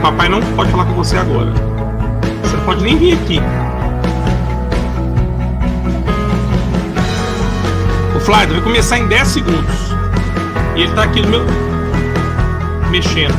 Papai não pode falar com você agora. Você não pode nem vir aqui. O Flávio vai começar em 10 segundos. E ele tá aqui no meu... mexendo.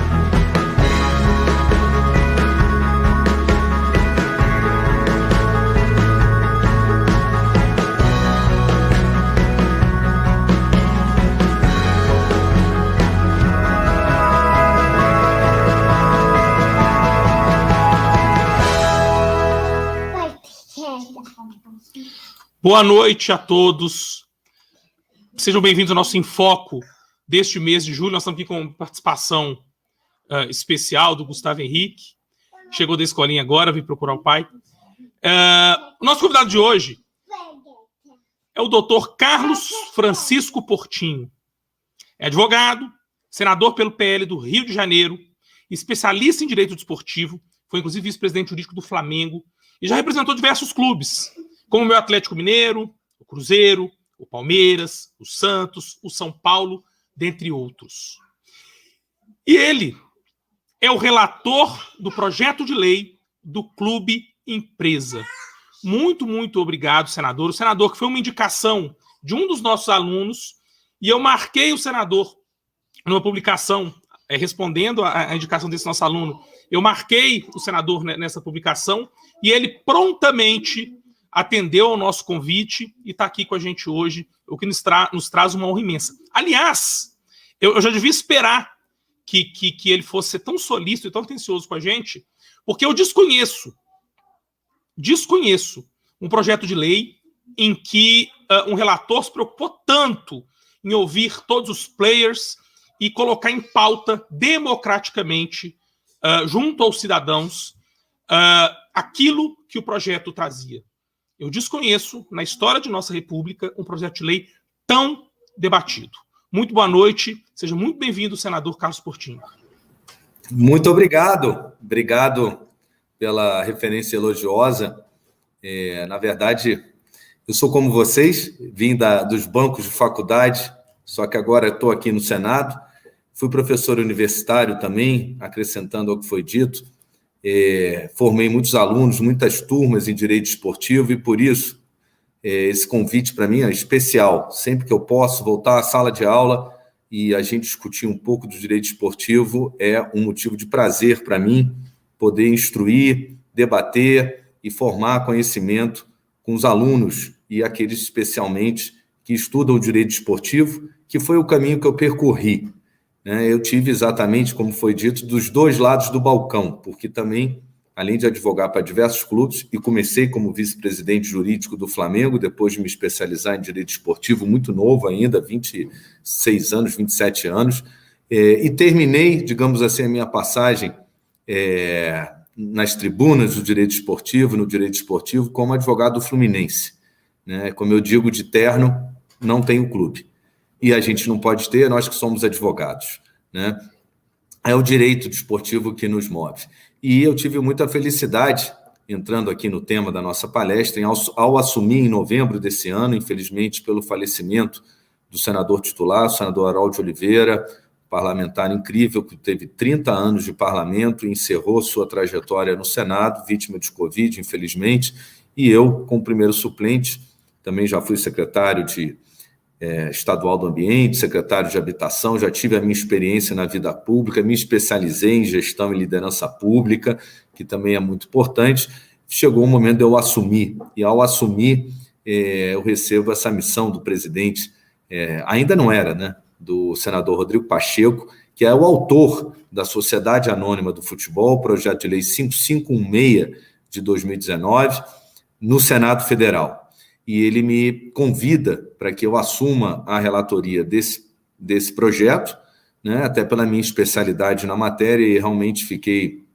Boa noite a todos. Sejam bem-vindos ao nosso Enfoco deste mês de julho. Nós estamos aqui com participação especial do Gustavo Henrique. Chegou da escolinha agora, veio procurar o pai. O nosso convidado de hoje é o doutor Carlos Francisco Portinho. É advogado, senador pelo PL do Rio de Janeiro, especialista em direito desportivo, foi inclusive vice-presidente jurídico do Flamengo e já representou diversos clubes, como o meu Atlético Mineiro, o Cruzeiro, o Palmeiras, o Santos, o São Paulo, dentre outros. E ele é o relator do projeto de lei do Clube Empresa. Muito, muito obrigado, senador. O senador que foi uma indicação de um dos nossos alunos, e eu marquei o senador numa publicação, respondendo à indicação desse nosso aluno, eu marquei o senador nessa publicação, e ele prontamente atendeu ao nosso convite e está aqui com a gente hoje, o que nos traz uma honra imensa. Aliás, eu já devia esperar que ele fosse ser tão solícito e tão atencioso com a gente, porque eu desconheço um projeto de lei em que um relator se preocupou tanto em ouvir todos os players e colocar em pauta democraticamente, junto aos cidadãos, aquilo que o projeto trazia. Eu desconheço, na história de nossa república, um projeto de lei tão debatido. Muito boa noite, seja muito bem-vindo, senador Carlos Portinho. Muito obrigado. Obrigado pela referência elogiosa. Na verdade, eu sou como vocês, vim dos bancos de faculdade, só que agora estou aqui no Senado. Fui professor universitário também, acrescentando ao que foi dito. Formei muitos alunos, muitas turmas em direito esportivo e, por isso, esse convite para mim é especial. Sempre que eu posso voltar à sala de aula e a gente discutir um pouco do direito esportivo, é um motivo de prazer para mim poder instruir, debater e formar conhecimento com os alunos e aqueles especialmente que estudam o direito esportivo, que foi o caminho que eu percorri. Eu tive exatamente, como foi dito, dos dois lados do balcão, porque também, além de advogar para diversos clubes, e comecei como vice-presidente jurídico do Flamengo, depois de me especializar em direito esportivo, muito novo ainda, 26 anos, 27 anos, e terminei, digamos assim, a minha passagem nas tribunas do direito esportivo, no direito esportivo, como advogado do Fluminense. Como eu digo, de terno, não tenho clube. E a gente não pode ter, nós que somos advogados. É o direito desportivo que nos move. E eu tive muita felicidade, entrando aqui no tema da nossa palestra, ao assumir em novembro desse ano, infelizmente pelo falecimento do senador titular, o senador Harold Oliveira, parlamentar incrível, que teve 30 anos de parlamento e encerrou sua trajetória no Senado, vítima de Covid, infelizmente, e eu, como primeiro suplente, também já fui secretário estadual do Ambiente, secretário de Habitação, já tive a minha experiência na vida pública, me especializei em gestão e liderança pública, que também é muito importante. Chegou o momento de eu assumir, e ao assumir, eu recebo essa missão do presidente, ainda não era, do senador Rodrigo Pacheco, que é o autor da Sociedade Anônima do Futebol, projeto de lei 5516 de 2019, no Senado Federal. E ele me convida para que eu assuma a relatoria desse projeto, até pela minha especialidade na matéria, e realmente fiquei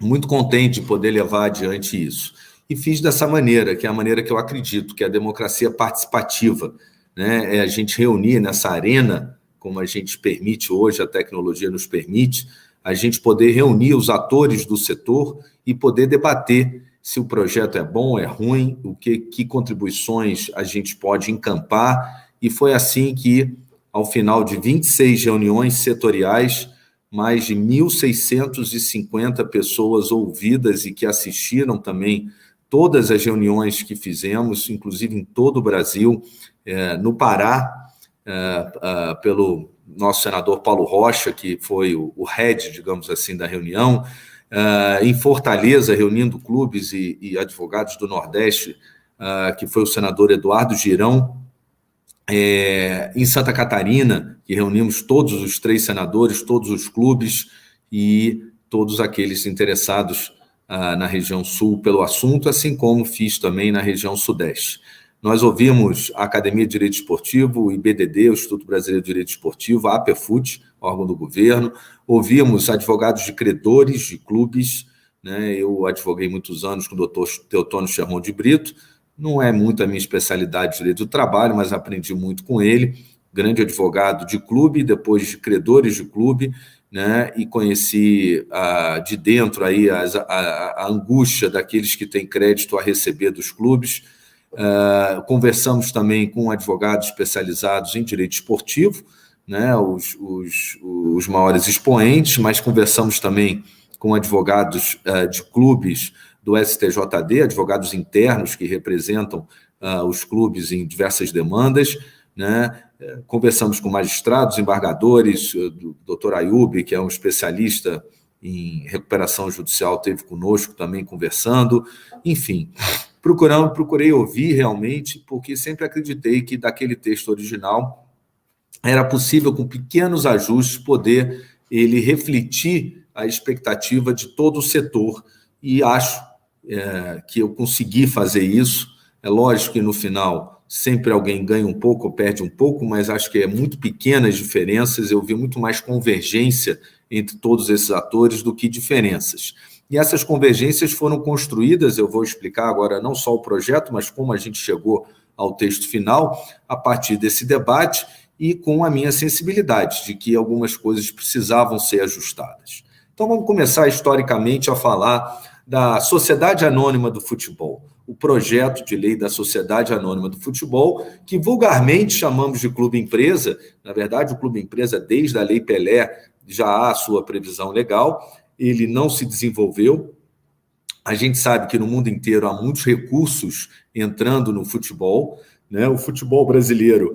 muito contente de poder levar adiante isso. E fiz dessa maneira, que é a maneira que eu acredito, que é a democracia participativa, é a gente reunir nessa arena, como a gente permite hoje, a tecnologia nos permite, a gente poder reunir os atores do setor e poder debater se o projeto é bom, é ruim, que contribuições a gente pode encampar. E foi assim que, ao final de 26 reuniões setoriais, mais de 1.650 pessoas ouvidas e que assistiram também todas as reuniões que fizemos, inclusive em todo o Brasil, no Pará, pelo nosso senador Paulo Rocha, que foi o head, digamos assim, da reunião, em Fortaleza, reunindo clubes e advogados do Nordeste, que foi o senador Eduardo Girão, em Santa Catarina, que reunimos todos os 3 senadores, todos os clubes e todos aqueles interessados na região sul pelo assunto, assim como fiz também na região sudeste. Nós ouvimos a Academia de Direito Esportivo, o IBDD, o Instituto Brasileiro de Direito Esportivo, a APEFUT, órgão do governo, ouvimos advogados de credores de clubes, né? Eu advoguei muitos anos com o doutor Teotônio Chermon de Brito, não é muito a minha especialidade de direito do trabalho, mas aprendi muito com ele, grande advogado de clube, depois de credores de clube, né? E conheci de dentro aí a angústia daqueles que têm crédito a receber dos clubes. Conversamos também com advogados especializados em direito esportivo, né? Os maiores expoentes, mas conversamos também com advogados de clubes do STJD, advogados internos que representam os clubes em diversas demandas, né? Conversamos com magistrados, embargadores, o doutor Ayub, que é um especialista em recuperação judicial, esteve conosco também conversando, enfim, procurei ouvir realmente, porque sempre acreditei que daquele texto original era possível, com pequenos ajustes, poder ele refletir a expectativa de todo o setor, e acho que eu consegui fazer isso. É lógico que no final sempre alguém ganha um pouco ou perde um pouco, mas acho que é muito pequenas diferenças, eu vi muito mais convergência entre todos esses atores do que diferenças. E essas convergências foram construídas, eu vou explicar agora não só o projeto, mas como a gente chegou ao texto final, a partir desse debate e com a minha sensibilidade de que algumas coisas precisavam ser ajustadas. Então vamos começar historicamente a falar da Sociedade Anônima do Futebol, o projeto de lei da Sociedade Anônima do Futebol, que vulgarmente chamamos de clube-empresa. Na verdade, o clube-empresa, desde a Lei Pelé, já há a sua previsão legal, ele não se desenvolveu. A gente sabe que no mundo inteiro há muitos recursos entrando no futebol, né? O futebol brasileiro,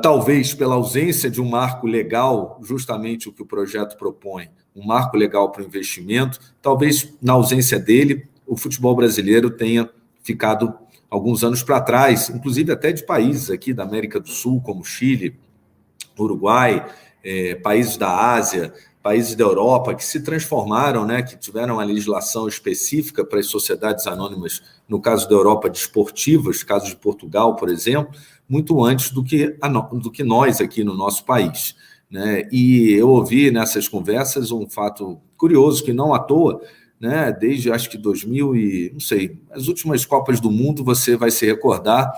talvez pela ausência de um marco legal, justamente o que o projeto propõe, um marco legal para o investimento, talvez na ausência dele, o futebol brasileiro tenha ficado alguns anos para trás, inclusive até de países aqui da América do Sul, como Chile, Uruguai, países da Ásia, países da Europa, que se transformaram, né, que tiveram uma legislação específica para as sociedades anônimas, no caso da Europa, desportivas, caso de Portugal, por exemplo, muito antes do que nós aqui no nosso país, né? E eu ouvi nessas conversas um fato curioso, que não à toa, né, desde acho que 2000 e não sei, as últimas Copas do Mundo, você vai se recordar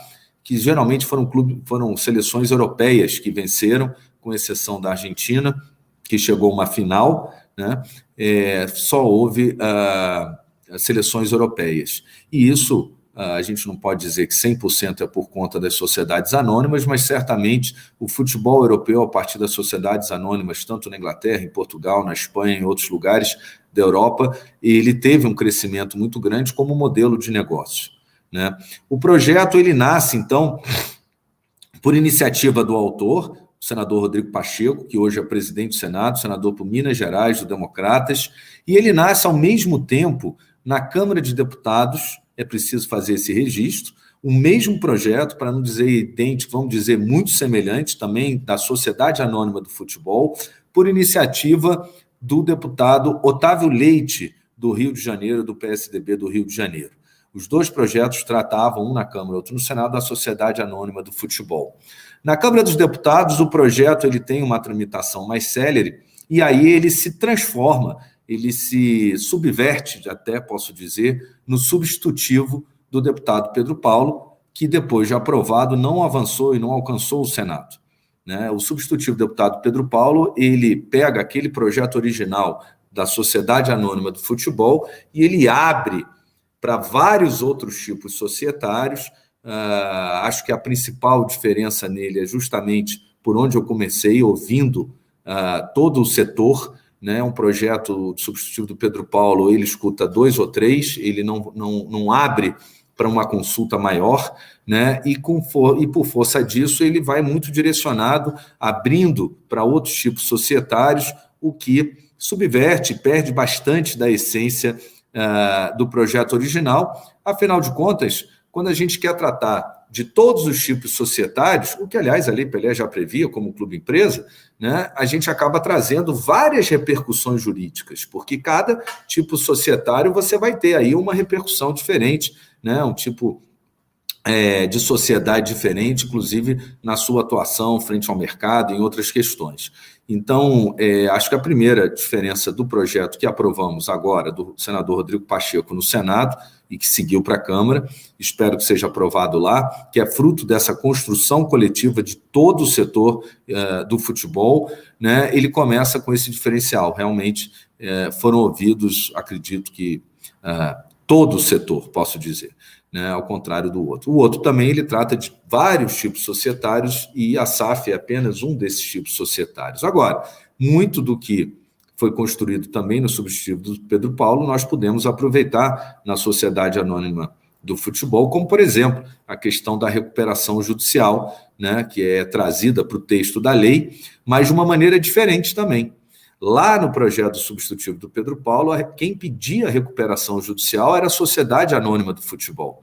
que geralmente foram seleções europeias que venceram, com exceção da Argentina, que chegou a uma final, né? Só houve seleções europeias. E isso, a gente não pode dizer que 100% é por conta das sociedades anônimas, mas certamente o futebol europeu, a partir das sociedades anônimas, tanto na Inglaterra, em Portugal, na Espanha, em outros lugares da Europa, ele teve um crescimento muito grande como modelo de negócio, né? O projeto ele nasce, então, por iniciativa do autor, o senador Rodrigo Pacheco, que hoje é presidente do Senado, senador por Minas Gerais, do Democratas, e ele nasce ao mesmo tempo na Câmara de Deputados, é preciso fazer esse registro, o mesmo projeto, para não dizer idêntico, vamos dizer muito semelhante, também da Sociedade Anônima do Futebol, por iniciativa do deputado Otávio Leite, do Rio de Janeiro, do PSDB do Rio de Janeiro. Os dois projetos tratavam, um na Câmara, outro no Senado, da Sociedade Anônima do Futebol. Na Câmara dos Deputados, o projeto ele tem uma tramitação mais célere, e aí ele se transforma, ele se subverte, até posso dizer, no substitutivo do deputado Pedro Paulo, que depois de aprovado não avançou e não alcançou o Senado, né? O substitutivo do deputado Pedro Paulo, ele pega aquele projeto original da Sociedade Anônima do Futebol e ele abre para vários outros tipos societários. Acho que a principal diferença nele é justamente por onde eu comecei, ouvindo todo o setor, né? Um projeto substitutivo do Pedro Paulo, ele escuta 2 ou 3, ele não abre para uma consulta maior, né? E por força disso, ele vai muito direcionado, abrindo para outros tipos societários, o que subverte, perde bastante da essência do projeto original. Afinal de contas, quando a gente quer tratar de todos os tipos societários, o que, aliás, a Lei Pelé já previa como clube-empresa, né, a gente acaba trazendo várias repercussões jurídicas, porque cada tipo societário você vai ter aí uma repercussão diferente, né, um tipo de sociedade diferente, inclusive na sua atuação frente ao mercado, em outras questões. Então, acho que a primeira diferença do projeto que aprovamos agora, do senador Rodrigo Pacheco no Senado, e que seguiu para a Câmara, espero que seja aprovado lá, que é fruto dessa construção coletiva de todo o setor do futebol, né? Ele começa com esse diferencial. Realmente foram ouvidos, acredito que todo o setor, posso dizer, né, ao contrário do outro. O outro também ele trata de vários tipos societários e a SAF é apenas um desses tipos societários. Agora, muito do que foi construído também no substitutivo do Pedro Paulo, nós podemos aproveitar na Sociedade Anônima do Futebol, como, por exemplo, a questão da recuperação judicial, né, que é trazida para o texto da lei, mas de uma maneira diferente também. Lá no projeto substitutivo do Pedro Paulo, quem pedia a recuperação judicial era a Sociedade Anônima do Futebol.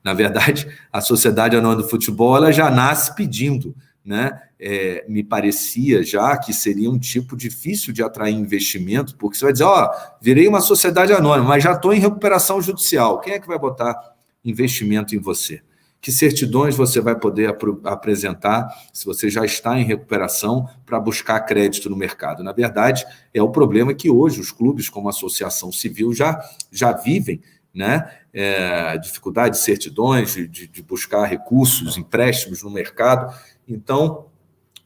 Na verdade, a Sociedade Anônima do Futebol ela já nasce pedindo, né? Me parecia já que seria um tipo difícil de atrair investimento, porque você vai dizer, virei uma sociedade anônima, mas já estou em recuperação judicial. Quem é que vai botar investimento em você? Que certidões você vai poder apresentar se você já está em recuperação para buscar crédito no mercado? Na verdade, é o problema que hoje os clubes, como a Associação Civil, já vivem, né? Dificuldade de certidões, de buscar recursos, empréstimos no mercado. Então,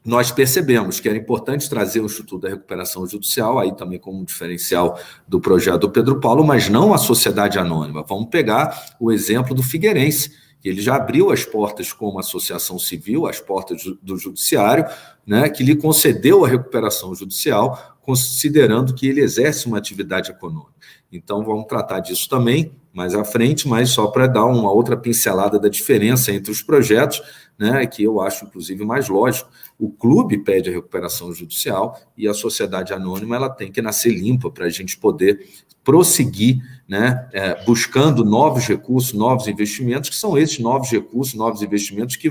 nós percebemos que era importante trazer o Instituto da Recuperação Judicial, aí também como um diferencial do projeto do Pedro Paulo, mas não a sociedade anônima. Vamos pegar o exemplo do Figueirense, que ele já abriu as portas como associação civil, as portas do judiciário, né, que lhe concedeu a recuperação judicial, considerando que ele exerce uma atividade econômica. Então, vamos tratar disso também mais à frente, mas só para dar uma outra pincelada da diferença entre os projetos, né, que eu acho, inclusive, mais lógico. O clube pede a recuperação judicial e a sociedade anônima ela tem que nascer limpa para a gente poder prosseguir, né, buscando novos recursos, novos investimentos, que são esses novos recursos, novos investimentos que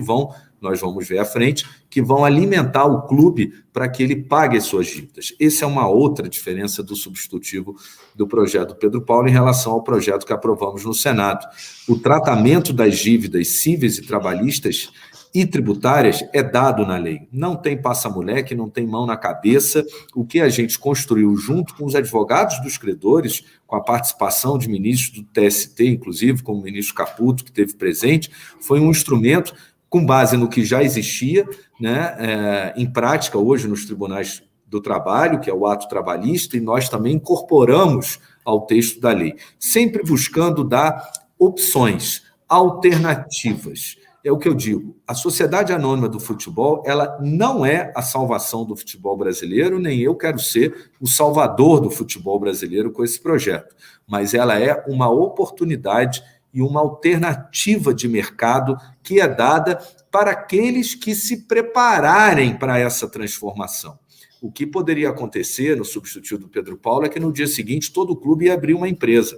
nós vamos ver à frente, que vão alimentar o clube para que ele pague as suas dívidas. Essa é uma outra diferença do substitutivo do projeto Pedro Paulo em relação ao projeto que aprovamos no Senado. O tratamento das dívidas cíveis e trabalhistas e tributárias é dado na lei. Não tem passa-moleque, não tem mão na cabeça. O que a gente construiu junto com os advogados dos credores, com a participação de ministros do TST, inclusive, como o ministro Caputo, que esteve presente, foi um instrumento com base no que já existia, né, em prática hoje nos tribunais do trabalho, que é o ato trabalhista, e nós também incorporamos ao texto da lei, sempre buscando dar opções, alternativas. É o que eu digo, a Sociedade Anônima do Futebol, ela não é a salvação do futebol brasileiro, nem eu quero ser o salvador do futebol brasileiro com esse projeto, mas ela é uma oportunidade e uma alternativa de mercado que é dada para aqueles que se prepararem para essa transformação. O que poderia acontecer no substituto do Pedro Paulo é que no dia seguinte todo o clube ia abrir uma empresa,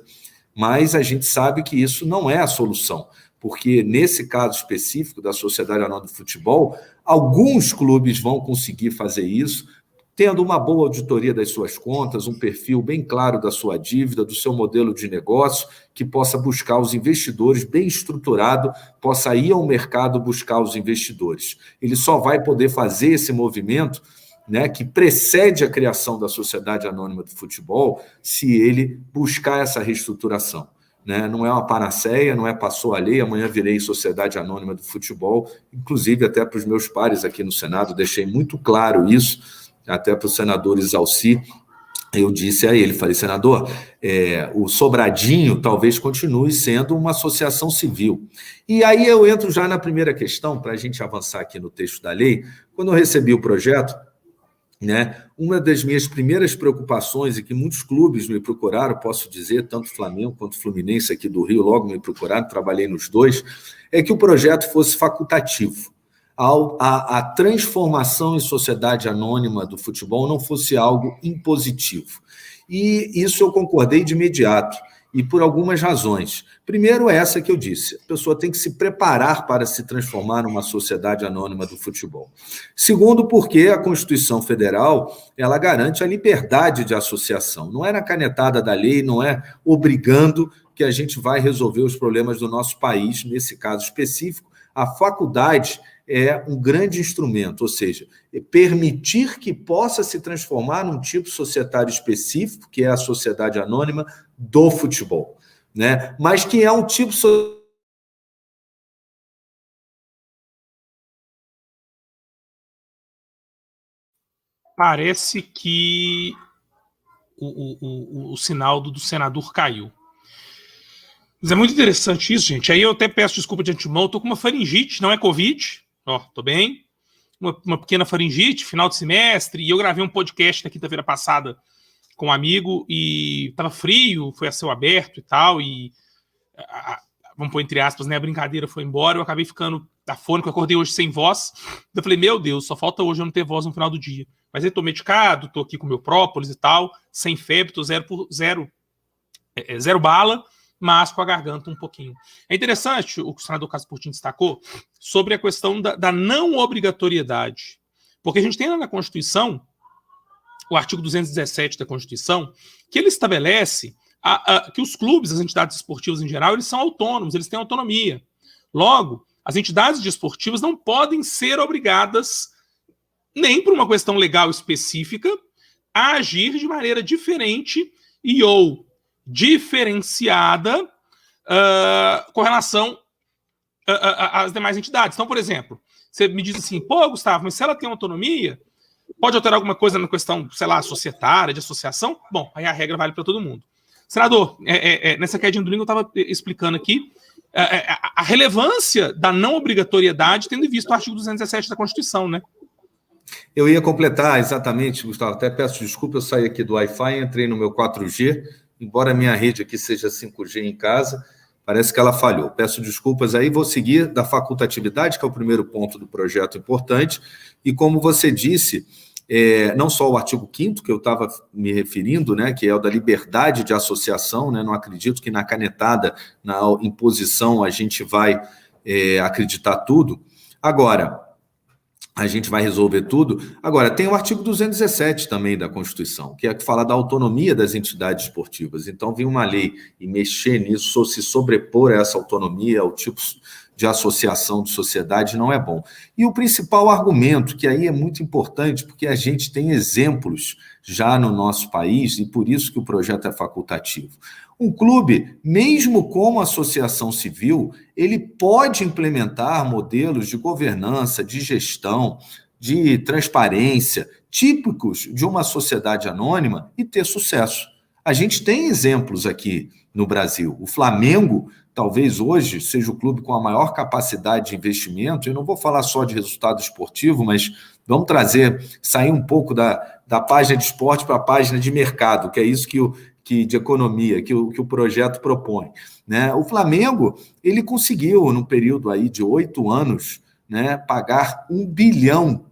mas a gente sabe que isso não é a solução, porque nesse caso específico da Sociedade Anônima do Futebol, alguns clubes vão conseguir fazer isso, tendo uma boa auditoria das suas contas, um perfil bem claro da sua dívida, do seu modelo de negócio, que possa buscar os investidores bem estruturado, possa ir ao mercado buscar os investidores. Ele só vai poder fazer esse movimento, né, que precede a criação da Sociedade Anônima do Futebol, se ele buscar essa reestruturação. Né? Não é uma panaceia, não é passou a lei, amanhã virei Sociedade Anônima do Futebol, inclusive até para os meus pares aqui no Senado, deixei muito claro isso, até para o senador Isalci, eu disse a ele, falei, senador, o Sobradinho talvez continue sendo uma associação civil. E aí eu entro já na primeira questão, para a gente avançar aqui no texto da lei. Quando eu recebi o projeto, né? Uma das minhas primeiras preocupações, e que muitos clubes me procuraram, posso dizer, tanto Flamengo quanto Fluminense aqui do Rio, logo me procuraram, trabalhei nos dois, é que o projeto fosse facultativo. A transformação em sociedade anônima do futebol não fosse algo impositivo. E isso eu concordei de imediato, e por algumas razões. Primeiro, essa que eu disse, a pessoa tem que se preparar para se transformar numa sociedade anônima do futebol. Segundo, porque a Constituição Federal, ela garante a liberdade de associação. Não é na canetada da lei, não é obrigando que a gente vai resolver os problemas do nosso país, nesse caso específico. A faculdade é um grande instrumento, ou seja, permitir que possa se transformar num tipo societário específico, que é a sociedade anônima do futebol, né? Mas que é um tipo Parece que o sinal do senador caiu. Mas é muito interessante isso, gente. Aí eu até peço desculpa de antemão, eu tô com uma faringite, não é Covid, ó, tô bem. Uma pequena faringite, final de semestre, e eu gravei um podcast na quinta-feira passada com um amigo, e tava frio, foi a céu aberto e tal, e vamos pôr entre aspas, né, a brincadeira foi embora, eu acabei ficando afônico, eu acordei hoje sem voz, eu falei, meu Deus, só falta hoje eu não ter voz no final do dia. Mas eu tô medicado, tô aqui com meu própolis e tal, sem febre, tô zero bala, mas com a garganta um pouquinho. É interessante o que o senador Cássio Portinho destacou sobre a questão da não obrigatoriedade. Porque a gente tem lá na Constituição, o artigo 217 da Constituição, que ele estabelece que os clubes, as entidades esportivas em geral, eles são autônomos, eles têm autonomia. Logo, as entidades desportivas não podem ser obrigadas, nem por uma questão legal específica, a agir de maneira diferente e ou diferenciada com relação às demais entidades. Então, por exemplo, você me diz assim, pô, Gustavo, mas se ela tem autonomia, pode alterar alguma coisa na questão, sei lá, societária, de associação? Bom, aí a regra vale para todo mundo. Senador, nessa quedinha do domingo eu estava explicando aqui a relevância da não obrigatoriedade, tendo visto o artigo 217 da Constituição, né? Eu ia completar exatamente, Gustavo, até peço desculpa, eu saí aqui do Wi-Fi, entrei no meu 4G, embora a minha rede aqui seja 5G em casa, parece que ela falhou. Peço desculpas aí, vou seguir da facultatividade, que é o primeiro ponto do projeto importante, e como você disse, não só o artigo 5º, que eu estava me referindo, né, que é o da liberdade de associação, né, não acredito que na canetada, na imposição, a gente vai acreditar tudo. Agora, a gente vai resolver tudo. Agora, tem o artigo 217 também da Constituição, que é que fala da autonomia das entidades esportivas. Então, vir uma lei e mexer nisso, ou se sobrepor a essa autonomia, ao tipo de associação de sociedade, não é bom. E o principal argumento, que aí é muito importante, porque a gente tem exemplos já no nosso país, e por isso que o projeto é facultativo. Um clube, mesmo como associação civil, ele pode implementar modelos de governança, de gestão, de transparência, típicos de uma sociedade anônima e ter sucesso. A gente tem exemplos aqui no Brasil. O Flamengo, talvez hoje, seja o clube com a maior capacidade de investimento. Eu não vou falar só de resultado esportivo, mas vamos sair um pouco da página de esporte para a página de mercado, que é isso de economia, que o projeto propõe, né? O Flamengo, ele conseguiu, num período aí de 8 anos, né, pagar 1 bilhão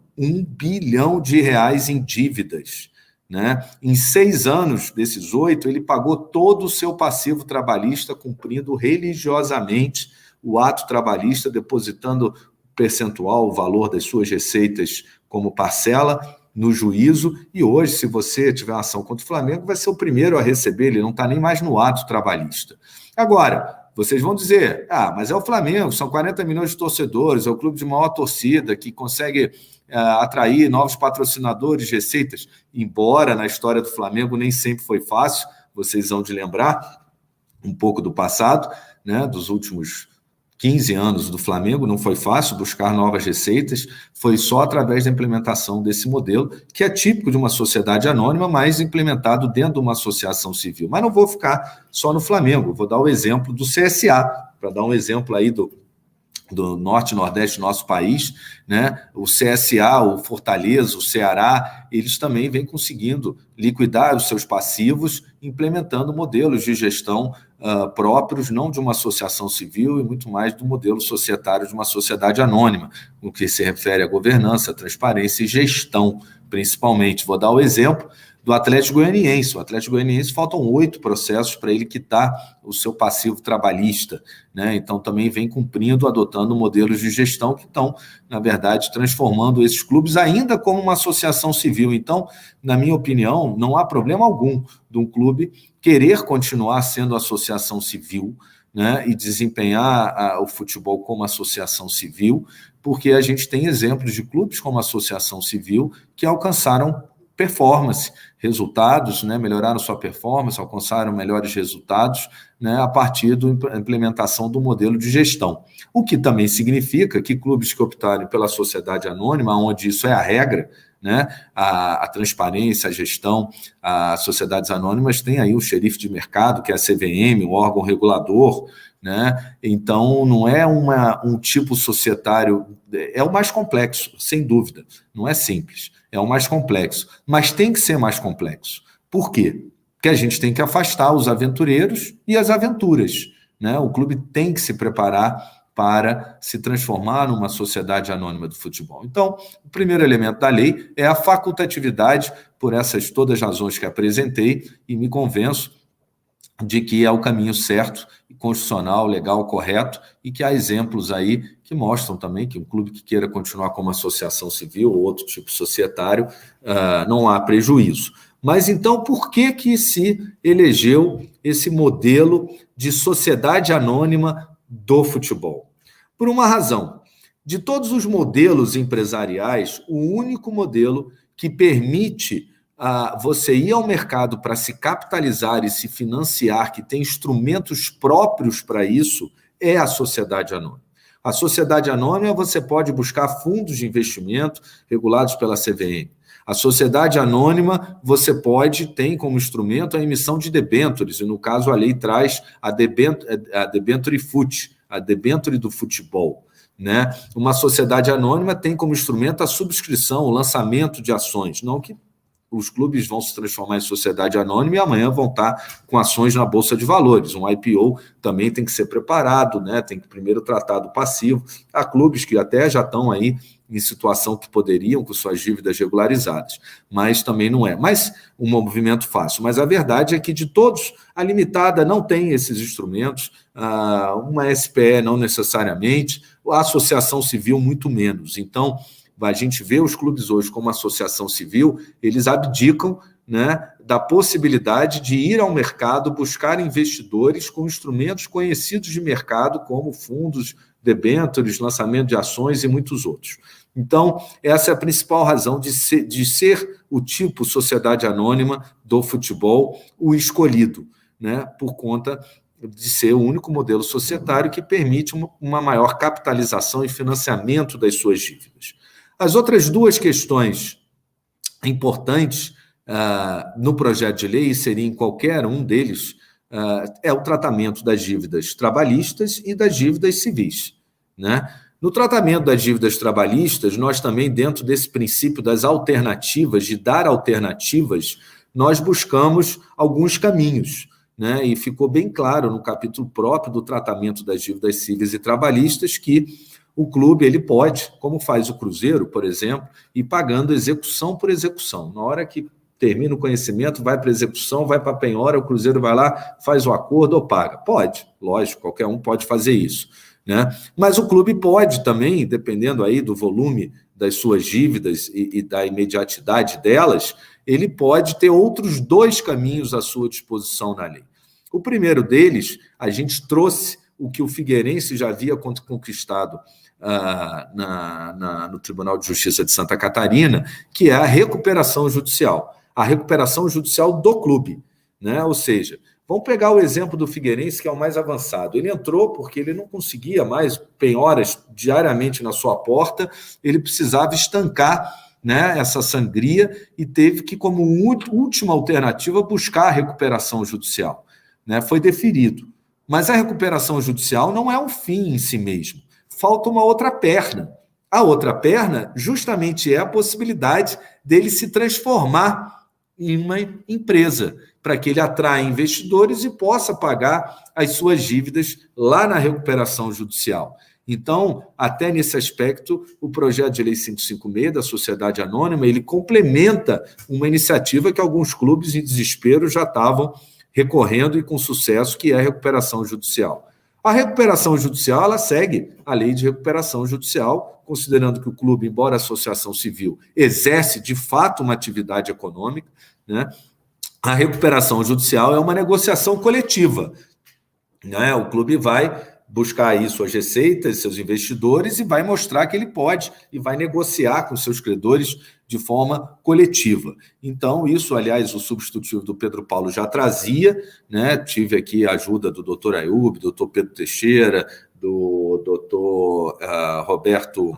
de reais em dívidas, né? Em 6 anos desses 8, ele pagou todo o seu passivo trabalhista, cumprindo religiosamente o ato trabalhista, depositando percentual, o valor das suas receitas como parcela, no juízo, e hoje, se você tiver uma ação contra o Flamengo, vai ser o primeiro a receber, ele não está nem mais no ato trabalhista. Agora, vocês vão dizer, mas é o Flamengo, são 40 milhões de torcedores, é o clube de maior torcida, que consegue atrair novos patrocinadores, receitas, embora na história do Flamengo nem sempre foi fácil, vocês vão de lembrar um pouco do passado, né, dos últimos 15 anos do Flamengo, não foi fácil buscar novas receitas, foi só através da implementação desse modelo, que é típico de uma sociedade anônima, mas implementado dentro de uma associação civil. Mas não vou ficar só no Flamengo, vou dar o exemplo do CSA, para dar um exemplo aí do do norte e nordeste do nosso país, né? O CSA, o Fortaleza, o Ceará, eles também vêm conseguindo liquidar os seus passivos, implementando modelos de gestão próprios, não de uma associação civil e muito mais do modelo societário de uma sociedade anônima, no que se refere à governança, transparência e gestão, principalmente. Vou dar o exemplo do Atlético Goianiense. O Atlético Goianiense faltam 8 processos para ele quitar o seu passivo trabalhista, né? Então também vem cumprindo, adotando modelos de gestão que estão, na verdade, transformando esses clubes ainda como uma associação civil. Então, na minha opinião, não há problema algum de um clube querer continuar sendo associação civil, né, e desempenhar o futebol como associação civil, porque a gente tem exemplos de clubes como associação civil que alcançaram performance, resultados, né, melhoraram sua performance, alcançaram melhores resultados, né, a partir da implementação do modelo de gestão. O que também significa que clubes que optarem pela sociedade anônima, onde isso é a regra, né, a transparência, a gestão, as sociedades anônimas têm aí o xerife de mercado, que é a CVM, o órgão regulador, né? Então não é um tipo societário, é o mais complexo, sem dúvida, não é simples. É o mais complexo, mas tem que ser mais complexo. Por quê? Porque a gente tem que afastar os aventureiros e as aventuras, né? O clube tem que se preparar para se transformar numa sociedade anônima do futebol. Então, o primeiro elemento da lei é a facultatividade, por essas todas as razões que apresentei, e me convenço de que é o caminho certo, constitucional, legal, correto, e que há exemplos aí que mostram também que um clube que queira continuar como associação civil ou outro tipo societário, não há prejuízo. Mas então, por que se elegeu esse modelo de sociedade anônima do futebol? Por uma razão. De todos os modelos empresariais, o único modelo que permite você ir ao mercado para se capitalizar e se financiar, que tem instrumentos próprios para isso, é a sociedade anônima. A sociedade anônima, você pode buscar fundos de investimento regulados pela CVM. A sociedade anônima, você tem como instrumento a emissão de debêntures, e no caso a lei traz a debênture FUT, a debênture do futebol, né? Uma sociedade anônima tem como instrumento a subscrição, o lançamento de ações, não que os clubes vão se transformar em sociedade anônima e amanhã vão estar com ações na Bolsa de Valores. Um IPO também tem que ser preparado, né? Tem que primeiro tratar do passivo. Há clubes que até já estão aí em situação que poderiam, com suas dívidas regularizadas, mas também não é. Mas um movimento fácil. Mas a verdade é que de todos, a limitada não tem esses instrumentos, uma SPE não necessariamente, a associação civil muito menos. Então, a gente vê os clubes hoje como associação civil, eles abdicam, né, da possibilidade de ir ao mercado, buscar investidores com instrumentos conhecidos de mercado, como fundos, debêntures, lançamento de ações e muitos outros. Então, essa é a principal razão de ser o tipo sociedade anônima do futebol, o escolhido, né, por conta de ser o único modelo societário que permite uma maior capitalização e financiamento das suas dívidas. As outras duas questões importantes no projeto de lei, e seria em qualquer um deles, é o tratamento das dívidas trabalhistas e das dívidas civis, né? No tratamento das dívidas trabalhistas, nós também, dentro desse princípio das alternativas, de dar alternativas, nós buscamos alguns caminhos, né? E ficou bem claro no capítulo próprio do tratamento das dívidas civis e trabalhistas que o clube ele pode, como faz o Cruzeiro, por exemplo, ir pagando execução por execução. Na hora que termina o conhecimento, vai para execução, vai para a penhora, o Cruzeiro vai lá, faz o acordo ou paga. Pode, lógico, qualquer um pode fazer isso, né? Mas o clube pode também, dependendo aí do volume das suas dívidas e da imediatidade delas, ele pode ter outros dois caminhos à sua disposição na lei. O primeiro deles, a gente trouxe o que o Figueirense já havia conquistado no Tribunal de Justiça de Santa Catarina, que é a recuperação judicial. A recuperação judicial do clube, né? Ou seja, vamos pegar o exemplo do Figueirense, que é o mais avançado. Ele entrou porque ele não conseguia mais penhoras diariamente na sua porta, ele precisava estancar, né, essa sangria e teve que, como última alternativa, buscar a recuperação judicial, né? Foi deferido. Mas a recuperação judicial não é um fim em si mesmo. falta uma outra perna. A outra perna justamente é a possibilidade dele se transformar em uma empresa, para que ele atraia investidores e possa pagar as suas dívidas lá na recuperação judicial. Então, até nesse aspecto, o projeto de lei 556 da Sociedade Anônima, ele complementa uma iniciativa que alguns clubes em desespero já estavam recorrendo e com sucesso, que é a recuperação judicial. A recuperação judicial, ela segue a lei de recuperação judicial, considerando que o clube, embora associação civil, exerce de fato uma atividade econômica, né? A recuperação judicial é uma negociação coletiva, né? O clube vai buscar aí suas receitas, seus investidores e vai mostrar que ele pode e vai negociar com seus credores de forma coletiva. Então, isso, aliás, o substitutivo do Pedro Paulo já trazia, né? Tive aqui a ajuda do doutor Ayub, do doutor Pedro Teixeira, do doutor Roberto,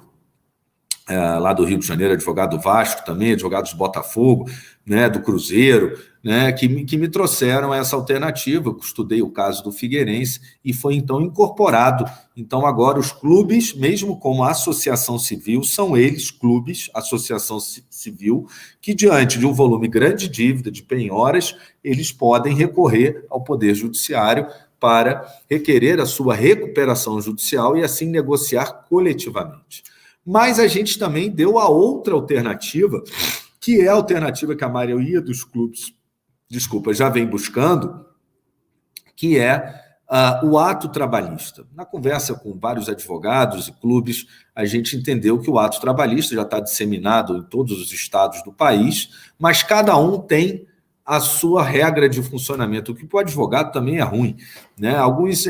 lá do Rio de Janeiro, advogado do Vasco também, advogado do Botafogo, né, do Cruzeiro, né, que me trouxeram essa alternativa. Eu estudei o caso do Figueirense e foi então incorporado. Então agora os clubes, mesmo como associação civil, são eles, clubes, associação civil, que diante de um volume grande de dívida, de penhoras, eles podem recorrer ao Poder Judiciário para requerer a sua recuperação judicial e assim negociar coletivamente. Mas a gente também deu a outra alternativa, que é a alternativa que a maioria dos clubes, já vem buscando, que é o ato trabalhista. Na conversa com vários advogados e clubes, a gente entendeu que o ato trabalhista já está disseminado em todos os estados do país, mas cada um tem a sua regra de funcionamento, o que para o advogado também é ruim, né? Alguns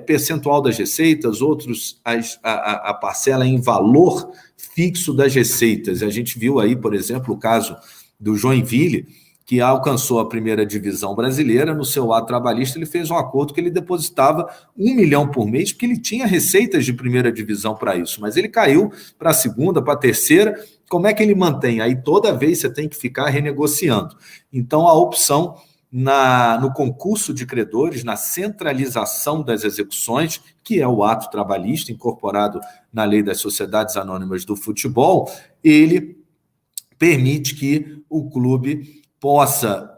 percentual das receitas, outros a parcela em valor fixo das receitas. A gente viu aí, por exemplo, o caso do Joinville, que alcançou a primeira divisão brasileira. No seu ato trabalhista, ele fez um acordo que ele depositava 1 milhão por mês, porque ele tinha receitas de primeira divisão para isso, mas ele caiu para a segunda, para a terceira. Como é que ele mantém? Aí toda vez você tem que ficar renegociando. Então, a opção no concurso de credores, na centralização das execuções, que é o ato trabalhista incorporado na Lei das Sociedades Anônimas do Futebol, ele permite que o clube possa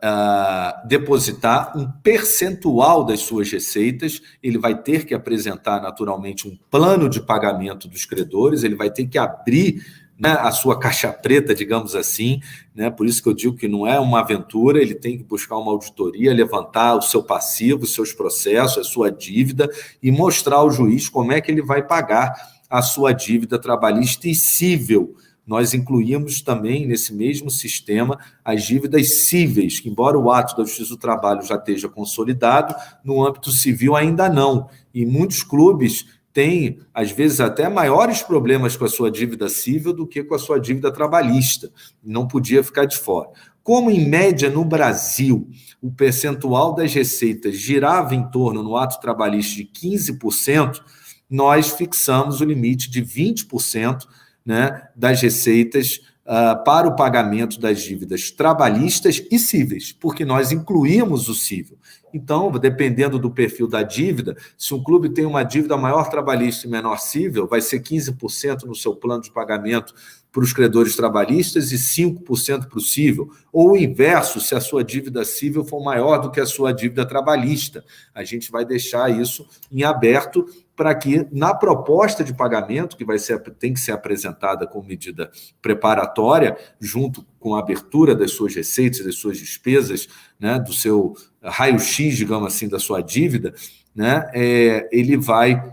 depositar um percentual das suas receitas. Ele vai ter que apresentar, naturalmente, um plano de pagamento dos credores, ele vai ter que abrir, né, a sua caixa preta, digamos assim, né? Por isso que eu digo que não é uma aventura, ele tem que buscar uma auditoria, levantar o seu passivo, os seus processos, a sua dívida e mostrar ao juiz como é que ele vai pagar a sua dívida trabalhista e cível. Nós incluímos também nesse mesmo sistema as dívidas cíveis, que embora o ato da Justiça do Trabalho já esteja consolidado, no âmbito civil ainda não. E muitos clubes têm, às vezes, até maiores problemas com a sua dívida cível do que com a sua dívida trabalhista. Não podia ficar de fora. Como, em média, no Brasil, o percentual das receitas girava em torno, no ato trabalhista, de 15%, nós fixamos o limite de 20%, né, das receitas para o pagamento das dívidas trabalhistas e cíveis, porque nós incluímos o cível. Então, dependendo do perfil da dívida, se um clube tem uma dívida maior trabalhista e menor cível, vai ser 15% no seu plano de pagamento para os credores trabalhistas e 5% para o cível. Ou o inverso, se a sua dívida cível for maior do que a sua dívida trabalhista. A gente vai deixar isso em aberto para que, na proposta de pagamento, que tem que ser apresentada como medida preparatória, junto com a abertura das suas receitas, das suas despesas, né, do seu raio-x, digamos assim, da sua dívida, né, ele vai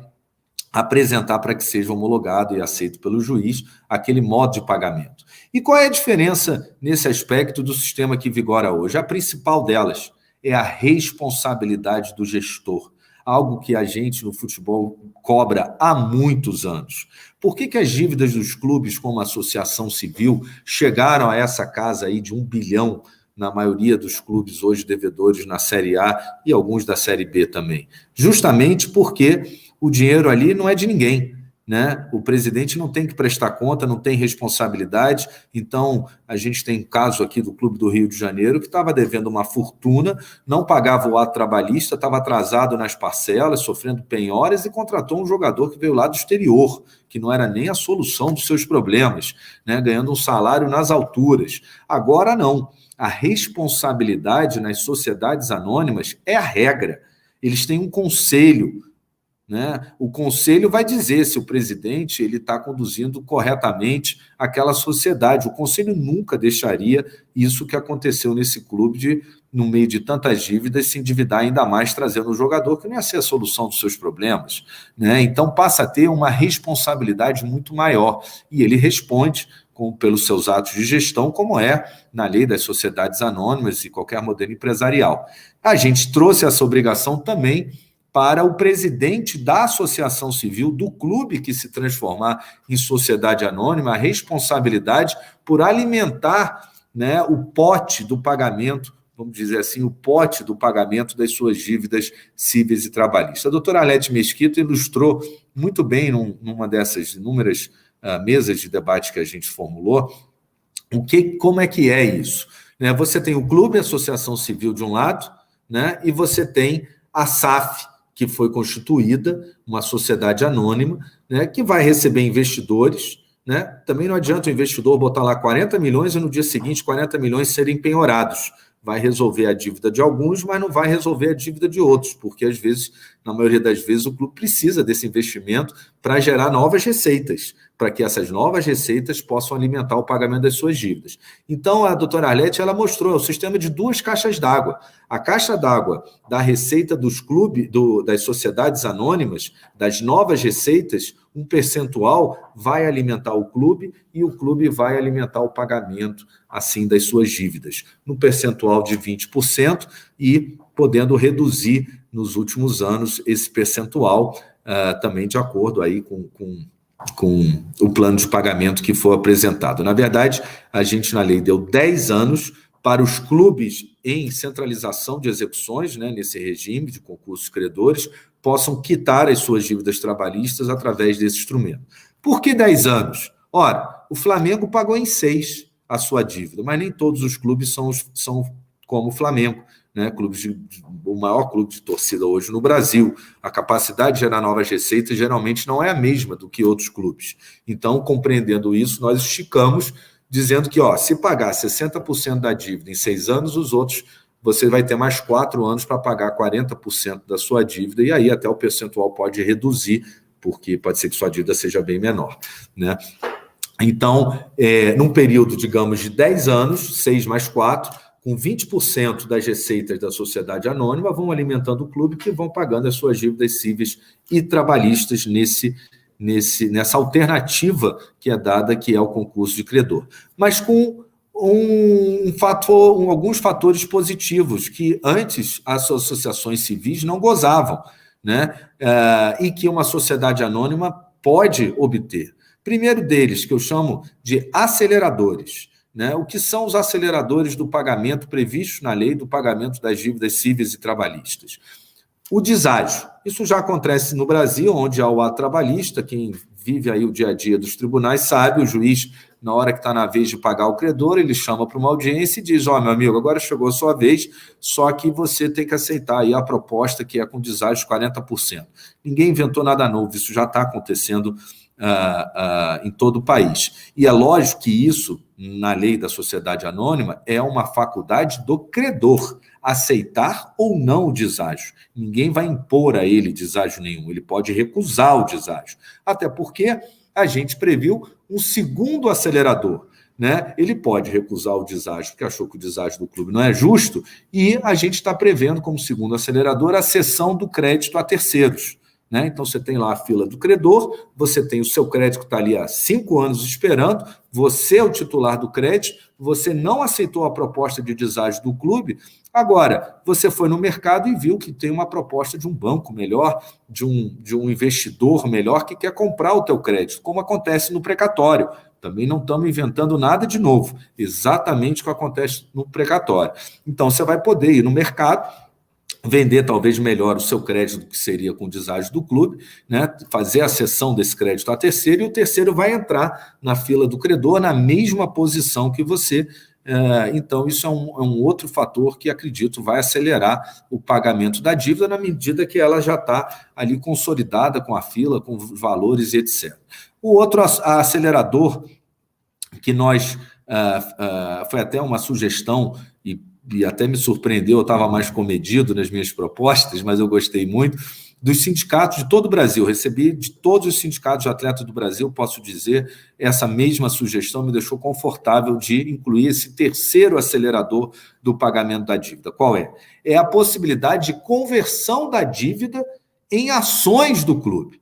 apresentar para que seja homologado e aceito pelo juiz aquele modo de pagamento. E qual é a diferença nesse aspecto do sistema que vigora hoje? A principal delas é a responsabilidade do gestor, algo que a gente no futebol cobra há muitos anos. Por que as dívidas dos clubes como a associação civil chegaram a essa casa aí de 1 bilhão, na maioria dos clubes hoje devedores na Série A e alguns da Série B também? Justamente porque o dinheiro ali não é de ninguém. né? O presidente não tem que prestar conta, não tem responsabilidade. Então, a gente tem um caso aqui do Clube do Rio de Janeiro que estava devendo uma fortuna, não pagava o ato trabalhista, estava atrasado nas parcelas, sofrendo penhoras e contratou um jogador que veio lá do exterior, que não era nem a solução dos seus problemas, né? Ganhando um salário nas alturas. Agora não. A responsabilidade nas sociedades anônimas é a regra. Eles têm um conselho, né? O conselho vai dizer se o presidente ele está conduzindo corretamente aquela sociedade. O conselho nunca deixaria isso que aconteceu nesse clube de, no meio de tantas dívidas, se endividar ainda mais, trazendo um jogador que não ia ser a solução dos seus problemas, né? Então passa a ter uma responsabilidade muito maior e ele responde pelos seus atos de gestão, como é na lei das sociedades anônimas e qualquer modelo empresarial. A gente trouxe essa obrigação também para o presidente da associação civil, do clube que se transformar em sociedade anônima, a responsabilidade por alimentar, né, o pote do pagamento, vamos dizer assim, o pote do pagamento das suas dívidas cíveis e trabalhistas. A doutora Arlete Mesquita ilustrou muito bem numa dessas inúmeras mesas de debate que a gente formulou, como é que é isso, né? Você tem o clube, a associação civil de um lado, né, e você tem a SAF, que foi constituída, uma sociedade anônima, né, que vai receber investidores, né? Também não adianta o investidor botar lá 40 milhões e no dia seguinte 40 milhões serem penhorados. Vai resolver a dívida de alguns, mas não vai resolver a dívida de outros, porque às vezes, na maioria das vezes, o clube precisa desse investimento para gerar novas receitas, para que essas novas receitas possam alimentar o pagamento das suas dívidas. Então, a doutora Arlete, ela mostrou o sistema de duas caixas d'água. A caixa d'água da receita dos clubes, das sociedades anônimas, das novas receitas, um percentual vai alimentar o clube e o clube vai alimentar o pagamento, assim, das suas dívidas, no percentual de 20% e podendo reduzir nos últimos anos esse percentual, também de acordo aí com o plano de pagamento que for apresentado. Na verdade, a gente na lei deu 10 anos para os clubes em centralização de execuções, né, nesse regime de concursos credores, possam quitar as suas dívidas trabalhistas através desse instrumento. Por que 10 anos? Ora, o Flamengo pagou em 6 a sua dívida, mas nem todos os clubes são como o Flamengo, né? O maior clube de torcida hoje no Brasil. A capacidade de gerar novas receitas geralmente não é a mesma do que outros clubes. Então, compreendendo isso, nós esticamos, dizendo que, se pagar 60% da dívida em 6 anos, os outros, você vai ter mais 4 anos para pagar 40% da sua dívida, e aí até o percentual pode reduzir, porque pode ser que sua dívida seja bem menor, né? Então, num período, digamos, de 10 anos, 6 mais 4, com 20% das receitas da sociedade anônima, vão alimentando o clube, que vão pagando as suas dívidas cíveis e trabalhistas nessa alternativa que é dada, que é o concurso de credor. Mas com alguns fatores positivos, que antes as associações civis não gozavam, né? E que uma sociedade anônima pode obter. Primeiro deles, que eu chamo de aceleradores, né? O que são os aceleradores do pagamento previstos na lei do pagamento das dívidas cíveis e trabalhistas? O deságio. Isso já acontece no Brasil, onde há o ato trabalhista. Quem vive aí o dia a dia dos tribunais sabe, o juiz, na hora que está na vez de pagar o credor, ele chama para uma audiência e diz: meu amigo, agora chegou a sua vez, só que você tem que aceitar aí a proposta que é com deságio 40%. Ninguém inventou nada novo, isso já está acontecendo em todo o país. E é lógico que isso, na lei da sociedade anônima, é uma faculdade do credor aceitar ou não o deságio. Ninguém vai impor a ele deságio nenhum, ele pode recusar o deságio. Até porque a gente previu um segundo acelerador, né? Ele pode recusar o deságio porque achou que o deságio do clube não é justo, e a gente está prevendo como segundo acelerador a cessão do crédito a terceiros. Né? Então, você tem lá a fila do credor, você tem o seu crédito que está ali há 5 anos esperando, você é o titular do crédito, você não aceitou a proposta de deságio do clube, agora, você foi no mercado e viu que tem uma proposta de um banco melhor, de um investidor melhor que quer comprar o teu crédito, como acontece no precatório. Também não estamos inventando nada de novo, exatamente o que acontece no precatório. Então, você vai poder ir no mercado vender talvez melhor o seu crédito, que seria com o deságio do clube, né? Fazer a cessão desse crédito a terceiro, e o terceiro vai entrar na fila do credor na mesma posição que você. Então, isso é um outro fator que, acredito, vai acelerar o pagamento da dívida na medida que ela já está ali consolidada com a fila, com os valores e etc. O outro acelerador que nós... foi até uma sugestão e até me surpreendeu, eu estava mais comedido nas minhas propostas, mas eu gostei muito, dos sindicatos de todo o Brasil. Recebi de todos os sindicatos de atletas do Brasil, posso dizer, essa mesma sugestão me deixou confortável de incluir esse terceiro acelerador do pagamento da dívida. Qual é? É a possibilidade de conversão da dívida em ações do clube.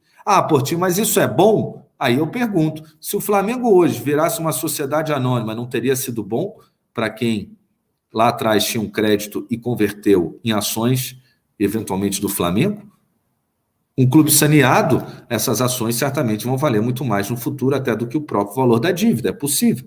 Portinho, mas isso é bom? Aí eu pergunto, se o Flamengo hoje virasse uma sociedade anônima, não teria sido bom para quem lá atrás tinha um crédito e converteu em ações, eventualmente do Flamengo? Um clube saneado, essas ações certamente vão valer muito mais no futuro até do que o próprio valor da dívida, é possível,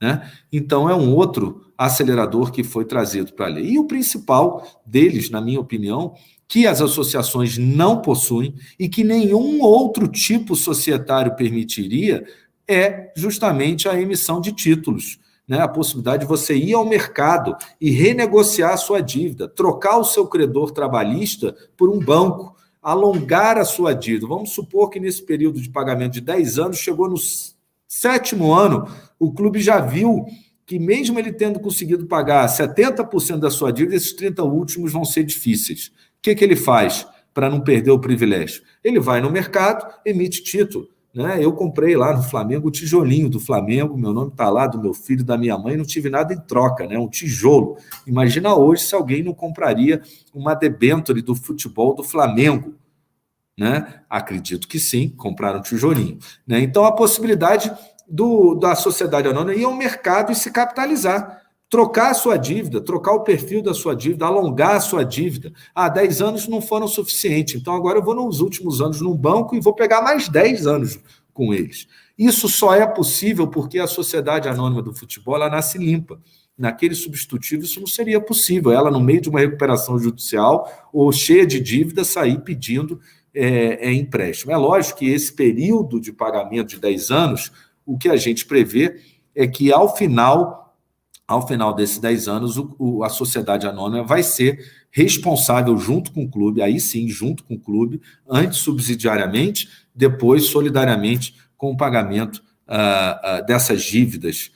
né? Então é um outro acelerador que foi trazido para a lei. E o principal deles, na minha opinião, que as associações não possuem e que nenhum outro tipo societário permitiria, é justamente a emissão de títulos, né? A possibilidade de você ir ao mercado e renegociar a sua dívida, trocar o seu credor trabalhista por um banco, alongar a sua dívida. Vamos supor que nesse período de pagamento de 10 anos, chegou no 7º ano, o clube já viu que mesmo ele tendo conseguido pagar 70% da sua dívida, esses 30 últimos vão ser difíceis. O que ele faz para não perder o privilégio? Ele vai no mercado, emite título, né? Eu comprei lá no Flamengo o tijolinho do Flamengo, meu nome está lá, do meu filho, da minha mãe, não tive nada em troca, né? Um tijolo. Imagina hoje se alguém não compraria uma debênture do futebol do Flamengo, né? Acredito que sim, comprar um tijolinho, né? Então, a possibilidade da sociedade anônima ir ao mercado e se capitalizar, trocar a sua dívida, trocar o perfil da sua dívida, alongar a sua dívida. 10 anos não foram suficientes, então agora eu vou nos últimos anos num banco e vou pegar mais 10 anos com eles. Isso só é possível porque a sociedade anônima do futebol, ela nasce limpa. Naquele substitutivo isso não seria possível, ela no meio de uma recuperação judicial ou cheia de dívida sair pedindo empréstimo. É lógico que esse período de pagamento de 10 anos, o que a gente prevê é que ao final desses 10 anos, a sociedade anônima vai ser responsável junto com o clube, aí sim, junto com o clube, antes subsidiariamente, depois solidariamente com o pagamento dessas dívidas,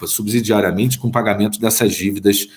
subsidiariamente com o pagamento dessas dívidas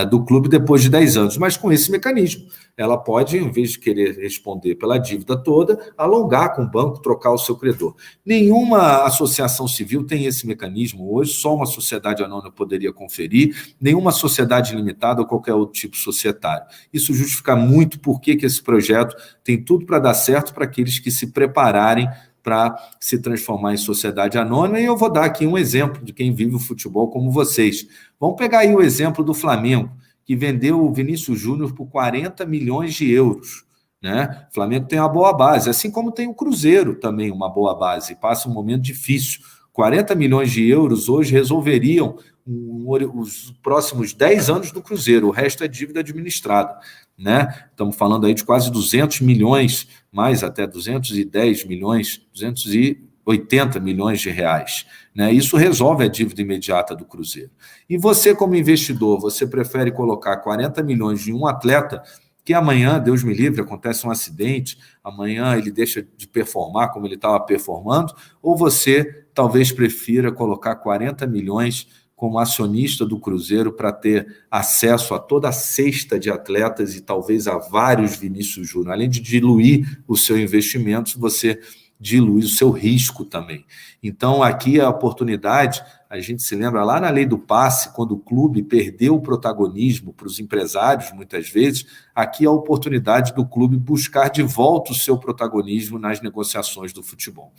do clube depois de 10 anos. Mas com esse mecanismo, ela pode, em vez de querer responder pela dívida toda, alongar com o banco, trocar o seu credor. Nenhuma associação civil tem esse mecanismo hoje, só uma sociedade anônima poderia conferir, nenhuma sociedade limitada ou qualquer outro tipo societário. Isso justifica muito por que esse projeto tem tudo para dar certo para aqueles que se prepararem para se transformar em sociedade anônima, e eu vou dar aqui um exemplo de quem vive o futebol como vocês. Vamos pegar aí o exemplo do Flamengo, que vendeu o Vinícius Júnior por 40 milhões de euros. Né? O Flamengo tem uma boa base, assim como tem o Cruzeiro também uma boa base, passa um momento difícil. 40 milhões de euros hoje resolveriam os próximos 10 anos do Cruzeiro, o resto é dívida administrada. Né? Estamos falando aí de quase 200 milhões, mais até 210 milhões, 280 milhões de reais. Né? Isso resolve a dívida imediata do Cruzeiro. E você, como investidor, você prefere colocar 40 milhões de um atleta que amanhã, Deus me livre, acontece um acidente, amanhã ele deixa de performar como ele estava performando, ou você talvez prefira colocar 40 milhões como acionista do Cruzeiro para ter acesso a toda a cesta de atletas e talvez a vários Vinícius Júnior. Além de diluir o seu investimento, você dilui o seu risco também. Então, aqui a oportunidade, a gente se lembra lá na lei do passe, quando o clube perdeu o protagonismo para os empresários, muitas vezes, aqui a oportunidade do clube buscar de volta o seu protagonismo nas negociações do futebol.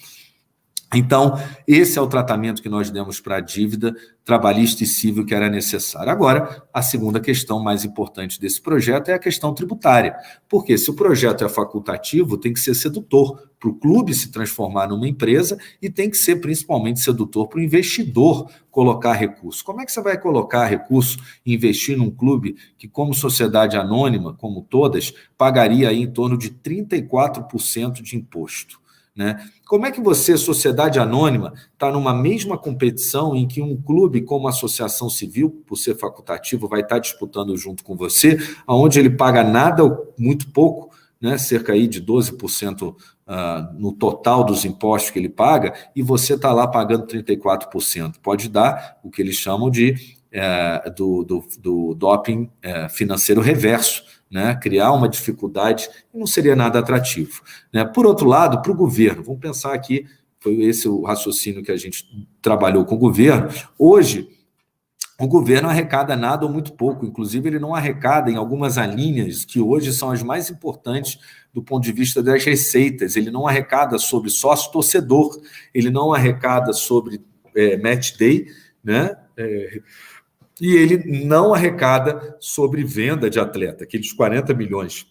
Então, esse é o tratamento que nós demos para a dívida trabalhista e civil que era necessário. Agora, a segunda questão mais importante desse projeto é a questão tributária. Porque se o projeto é facultativo, tem que ser sedutor para o clube se transformar numa empresa e tem que ser principalmente sedutor para o investidor colocar recurso. Como é que você vai colocar recurso e investir num clube que, como sociedade anônima, como todas, pagaria aí em torno de 34% de imposto? Né? Como é que você, sociedade anônima, está numa mesma competição em que um clube como associação civil, por ser facultativo, vai estar disputando junto com você, onde ele paga nada, muito pouco, né? Cerca aí de 12% no total dos impostos que ele paga, e você está lá pagando 34%. Pode dar o que eles chamam de do doping financeiro reverso, né, criar uma dificuldade e não seria nada atrativo. Né? Por outro lado, para o governo, vamos pensar aqui, foi esse o raciocínio que a gente trabalhou com o governo. Hoje, o governo arrecada nada ou muito pouco, inclusive ele não arrecada em algumas alíneas que hoje são as mais importantes do ponto de vista das receitas. Ele não arrecada sobre sócio-torcedor, ele não arrecada sobre match day, né? E ele não arrecada sobre venda de atleta. Aqueles 40 milhões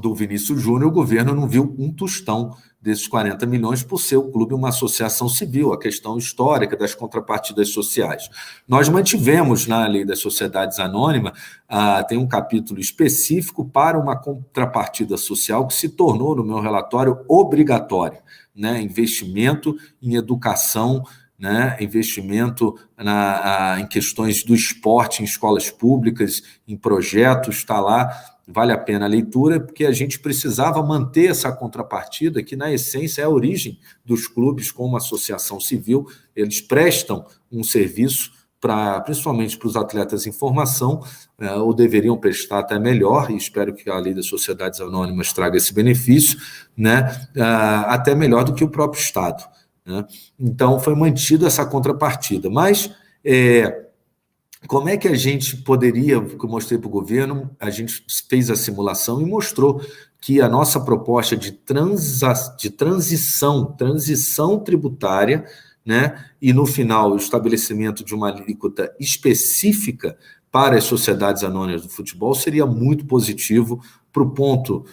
do Vinícius Júnior, o governo não viu um tostão desses 40 milhões por ser o clube uma associação civil, a questão histórica das contrapartidas sociais. Nós mantivemos na Lei das Sociedades Anônimas, tem um capítulo específico para uma contrapartida social que se tornou, no meu relatório, obrigatória, né? Investimento em educação, né, investimento em questões do esporte, em escolas públicas, em projetos, está lá, vale a pena a leitura, porque a gente precisava manter essa contrapartida, que na essência é a origem dos clubes como associação civil. Eles prestam um serviço, principalmente para os atletas em formação, ou deveriam prestar até melhor, e espero que a Lei das Sociedades Anônimas traga esse benefício, né, até melhor do que o próprio Estado. Né? Então, foi mantida essa contrapartida. Mas como é que a gente poderia, que eu mostrei para o governo, a gente fez a simulação e mostrou que a nossa proposta de transição tributária, né, e no final o estabelecimento de uma alíquota específica para as sociedades anônimas do futebol seria muito positivo para o ponto,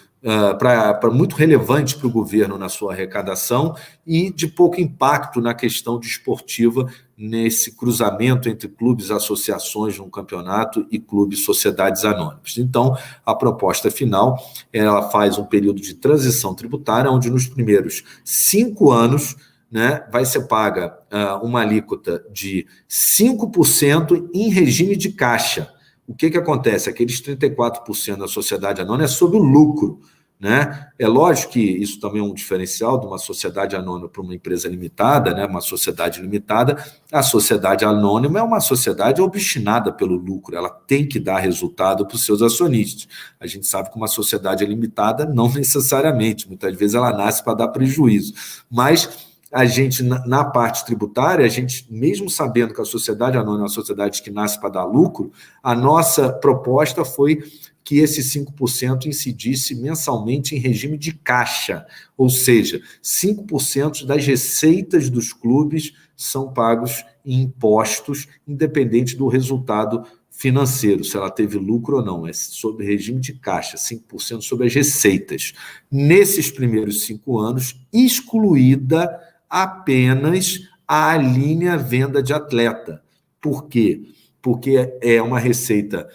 muito relevante para o governo na sua arrecadação e de pouco impacto na questão desportiva nesse cruzamento entre clubes, associações num campeonato e clubes, sociedades anônimas. Então, a proposta final, ela faz um período de transição tributária, onde nos primeiros 5 anos, né, vai ser paga uma alíquota de 5% em regime de caixa. O que acontece? Aqueles 34% da sociedade anônima é sobre o lucro. Né? É lógico que isso também é um diferencial de uma sociedade anônima para uma empresa limitada, né? Uma sociedade limitada. A sociedade anônima é uma sociedade obstinada pelo lucro, ela tem que dar resultado para os seus acionistas. A gente sabe que uma sociedade limitada não necessariamente, muitas vezes ela nasce para dar prejuízo, mas a gente, na parte tributária, a gente, mesmo sabendo que a sociedade anônima é uma sociedade que nasce para dar lucro, a nossa proposta foi que esse 5% incidisse mensalmente em regime de caixa, ou seja, 5% das receitas dos clubes são pagos em impostos, independente do resultado financeiro, se ela teve lucro ou não, é sobre regime de caixa, 5% sobre as receitas. Nesses primeiros 5 anos, excluída apenas a linha venda de atleta. Por quê? Porque é uma receita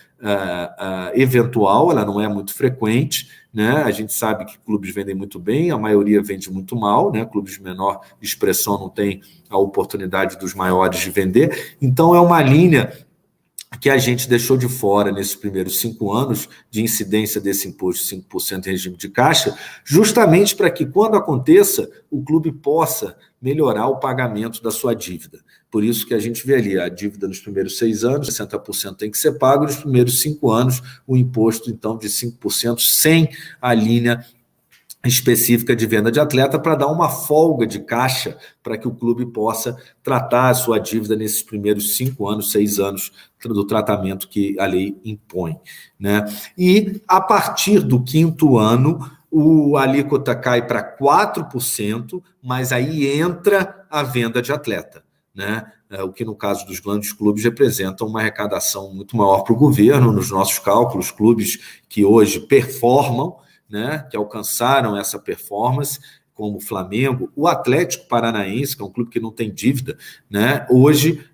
eventual, ela não é muito frequente, né? A gente sabe que clubes vendem muito bem, a maioria vende muito mal, né? Clubes de menor expressão não têm a oportunidade dos maiores de vender, então é uma linha que a gente deixou de fora nesses primeiros 5 anos de incidência desse imposto de 5% em regime de caixa, justamente para que, quando aconteça, o clube possa melhorar o pagamento da sua dívida. Por isso que a gente vê ali, a dívida nos primeiros 6 anos, 60% tem que ser pago, nos primeiros 5 anos, o imposto, então, de 5% sem a linha específica de venda de atleta, para dar uma folga de caixa para que o clube possa tratar a sua dívida nesses primeiros 5 anos, 6 anos do tratamento que a lei impõe. Né? E, a partir do 5º ano, a alíquota cai para 4%, mas aí entra a venda de atleta, né? O que, no caso dos grandes clubes, representa uma arrecadação muito maior para o governo. Nos nossos cálculos, clubes que hoje performam, né, que alcançaram essa performance, como o Flamengo, o Atlético Paranaense, que é um clube que não tem dívida, né? Hoje,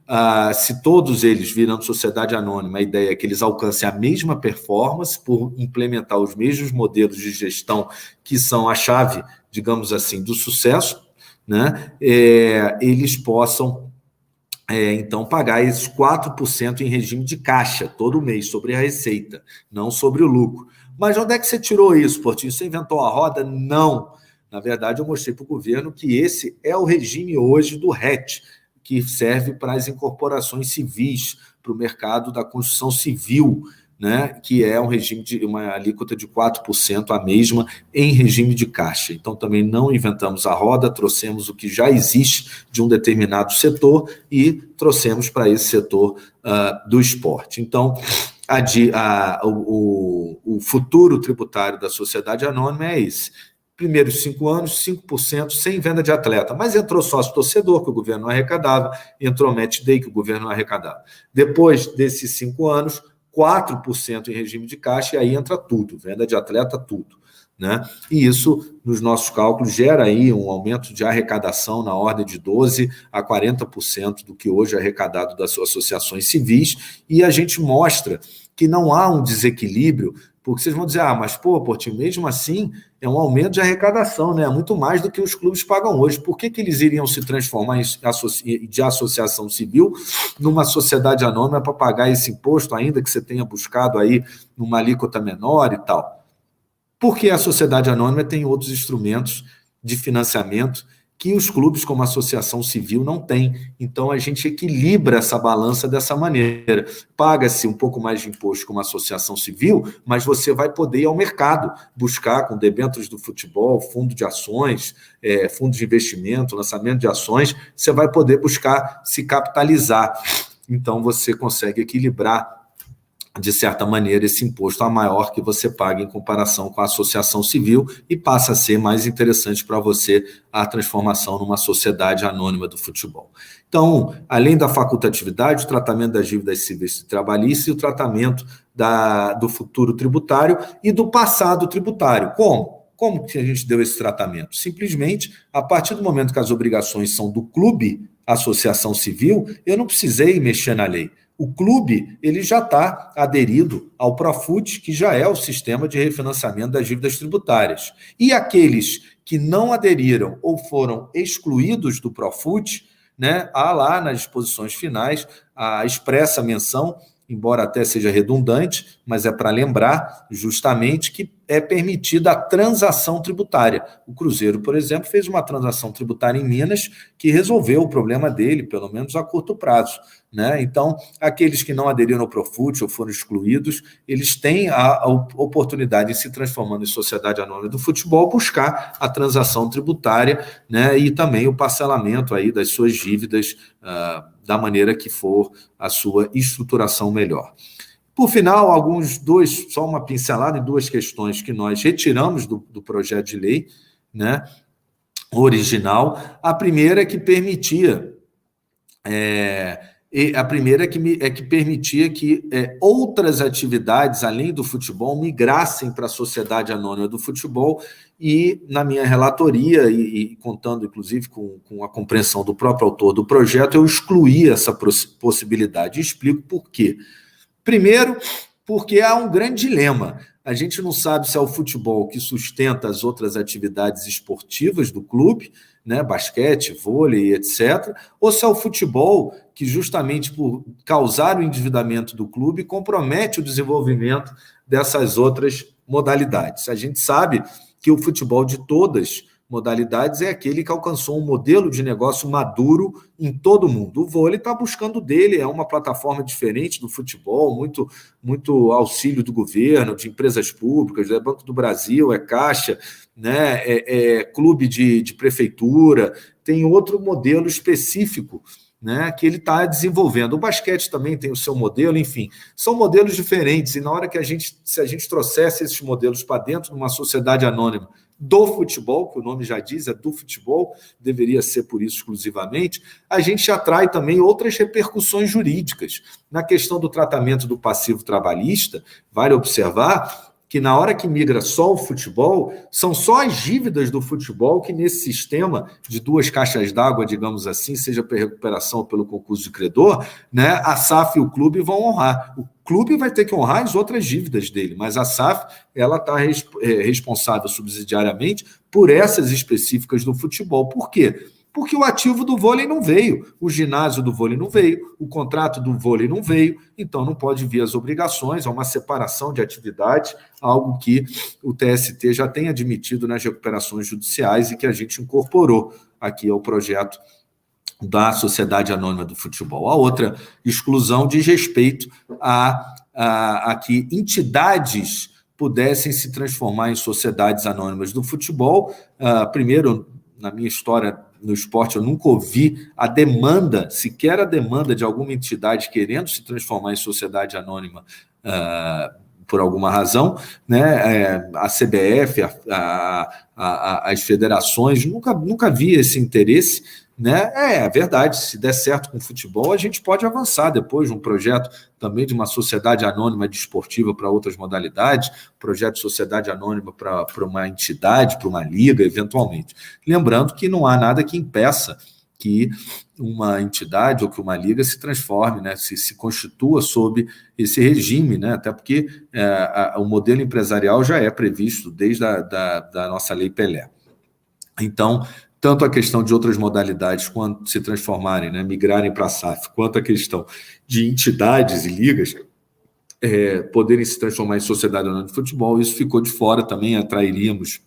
se todos eles virando sociedade anônima, a ideia é que eles alcancem a mesma performance por implementar os mesmos modelos de gestão que são a chave, digamos assim, do sucesso, né? Eles possam então pagar esses 4% em regime de caixa todo mês sobre a receita, não sobre o lucro. Mas onde é que você tirou isso, Portinho? Você inventou a roda? Não. Na verdade, eu mostrei para o governo que esse é o regime hoje do RET, que serve para as incorporações civis, para o mercado da construção civil, né, que é um regime de uma alíquota de 4%, a mesma em regime de caixa. Então, também não inventamos a roda, trouxemos o que já existe de um determinado setor e trouxemos para esse setor do esporte. Então, o futuro tributário da sociedade anônima é esse. Primeiros 5 anos, 5% sem venda de atleta. Mas entrou sócio-torcedor, que o governo não arrecadava, entrou match day, que o governo não arrecadava. Depois desses 5 anos, 4% em regime de caixa, e aí entra tudo, venda de atleta, tudo, né? E isso, nos nossos cálculos, gera aí um aumento de arrecadação na ordem de 12% a 40% do que hoje é arrecadado das associações civis, e a gente mostra que não há um desequilíbrio, porque vocês vão dizer, mas, Portinho, mesmo assim, é um aumento de arrecadação, né? Muito mais do que os clubes pagam hoje. Por que eles iriam se transformar de associação civil numa sociedade anônima para pagar esse imposto, ainda que você tenha buscado aí numa alíquota menor e tal? Porque a sociedade anônima tem outros instrumentos de financiamento que os clubes, como associação civil, não têm. Então, a gente equilibra essa balança dessa maneira. Paga-se um pouco mais de imposto como associação civil, mas você vai poder ir ao mercado, buscar com debêntures do futebol, fundo de ações, fundo de investimento, lançamento de ações, você vai poder buscar se capitalizar. Então, você consegue equilibrar, de certa maneira, esse imposto a maior que você paga em comparação com a associação civil e passa a ser mais interessante para você a transformação numa sociedade anônima do futebol. Então, além da facultatividade, o tratamento das dívidas civis e trabalhistas e o tratamento do futuro tributário e do passado tributário. Como? Como que a gente deu esse tratamento? Simplesmente, a partir do momento que as obrigações são do clube, associação civil, eu não precisei mexer na lei. O clube ele já está aderido ao Profut, que já é o sistema de refinanciamento das dívidas tributárias. E aqueles que não aderiram ou foram excluídos do Profut, né, há lá nas disposições finais a expressa menção, embora até seja redundante, mas é para lembrar justamente que é permitida a transação tributária. O Cruzeiro, por exemplo, fez uma transação tributária em Minas que resolveu o problema dele, pelo menos a curto prazo, né? Então, aqueles que não aderiram ao Profut ou foram excluídos, eles têm a oportunidade de se transformando em sociedade anônima do futebol, buscar a transação tributária, né? E também o parcelamento aí das suas dívidas da maneira que for a sua estruturação melhor. Por final, só uma pincelada em 2 questões que nós retiramos do projeto de lei, né, original. A primeira é que permitia que outras atividades, além do futebol, migrassem para a sociedade anônima do futebol, e na minha relatoria, e contando inclusive com a compreensão do próprio autor do projeto, eu excluí essa possibilidade. E explico por quê. Primeiro, porque há um grande dilema. A gente não sabe se é o futebol que sustenta as outras atividades esportivas do clube, né, basquete, vôlei, etc., ou se é o futebol que, justamente por causar o endividamento do clube, compromete o desenvolvimento dessas outras modalidades. A gente sabe que o futebol de todas modalidades é aquele que alcançou um modelo de negócio maduro em todo o mundo. O vôlei está buscando dele, é uma plataforma diferente do futebol, muito auxílio do governo, de empresas públicas, é Banco do Brasil, é Caixa, né, clube de prefeitura, tem outro modelo específico, né, que ele está desenvolvendo. O basquete também tem o seu modelo, enfim, são modelos diferentes, e na hora que se a gente trouxesse esses modelos para dentro de uma sociedade anônima do futebol, que o nome já diz, é do futebol, deveria ser por isso exclusivamente, a gente atrai também outras repercussões jurídicas. Na questão do tratamento do passivo trabalhista, vale observar que na hora que migra só o futebol, são só as dívidas do futebol que nesse sistema de duas caixas d'água, digamos assim, seja pela recuperação ou pelo concurso de credor, né, a SAF e o clube vão honrar. O clube vai ter que honrar as outras dívidas dele, mas a SAF ela está responsável subsidiariamente por essas específicas do futebol. Por quê? Porque o ativo do vôlei não veio, o ginásio do vôlei não veio, o contrato do vôlei não veio, então não pode vir as obrigações, há uma separação de atividade, algo que o TST já tem admitido nas recuperações judiciais e que a gente incorporou aqui ao projeto da Sociedade Anônima do Futebol. A outra exclusão diz respeito a que entidades pudessem se transformar em sociedades anônimas do futebol. Primeiro, na minha história no esporte, eu nunca ouvi a demanda, sequer a demanda de alguma entidade querendo se transformar em sociedade anônima por alguma razão, né? A CBF, as federações, nunca vi esse interesse, né? É verdade, se der certo com o futebol, a gente pode avançar depois de um projeto também de uma sociedade anônima desportiva para outras modalidades, projeto de sociedade anônima para uma entidade, para uma liga, eventualmente. Lembrando que não há nada que impeça que uma entidade ou que uma liga se transforme, né, se constitua sob esse regime, né, até porque o modelo empresarial já é previsto desde da nossa Lei Pelé. Então, tanto a questão de outras modalidades, quando se transformarem, né, migrarem para a SAF, quanto a questão de entidades e ligas poderem se transformar em sociedade anônima de futebol, isso ficou de fora também, atrairíamos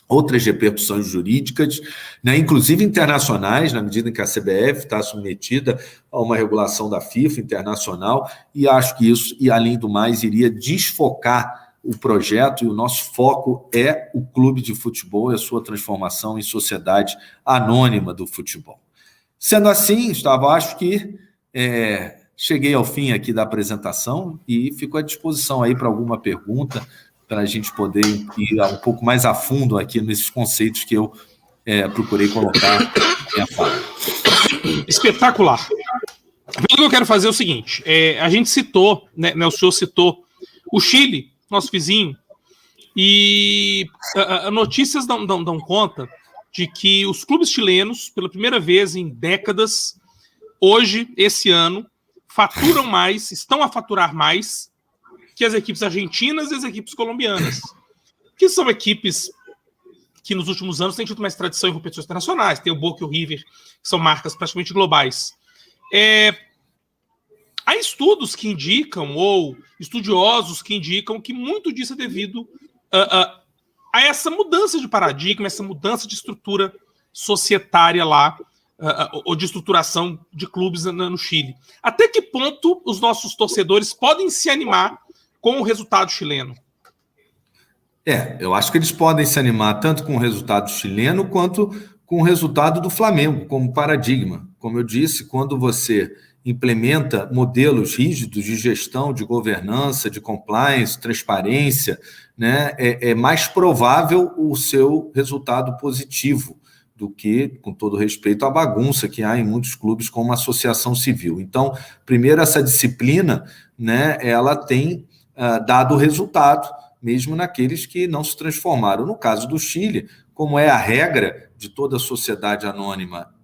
outras repercussões jurídicas, né, inclusive internacionais, na medida em que a CBF está submetida a uma regulação da FIFA internacional, e acho que isso, e além do mais, iria desfocar o projeto, e o nosso foco é o clube de futebol e a sua transformação em sociedade anônima do futebol. Sendo assim, Gustavo, acho que cheguei ao fim aqui da apresentação e fico à disposição aí para alguma pergunta, para a gente poder ir um pouco mais a fundo aqui nesses conceitos que eu procurei colocar na minha fala. Espetacular. O que eu quero fazer é o seguinte, a gente citou, né, o senhor citou o Chile, nosso vizinho, e notícias dão conta de que os clubes chilenos, pela primeira vez em décadas, hoje, esse ano, faturam mais, estão a faturar mais que as equipes argentinas e as equipes colombianas, que são equipes que nos últimos anos têm tido mais tradição em competições internacionais, tem o Boca e o River, que são marcas praticamente globais. Há estudos que indicam, ou estudiosos que indicam, que muito disso é devido a essa mudança de paradigma, essa mudança de estrutura societária lá, ou de estruturação de clubes no Chile. Até que ponto os nossos torcedores podem se animar com o resultado chileno? Eu acho que eles podem se animar tanto com o resultado chileno quanto com o resultado do Flamengo, como paradigma. Como eu disse, quando você implementa modelos rígidos de gestão, de governança, de compliance, transparência, né, é mais provável o seu resultado positivo do que, com todo respeito, a bagunça que há em muitos clubes com uma associação civil. Então, primeiro, essa disciplina, né, ela tem dado resultado, mesmo naqueles que não se transformaram. No caso do Chile, como é a regra de toda a sociedade anônima,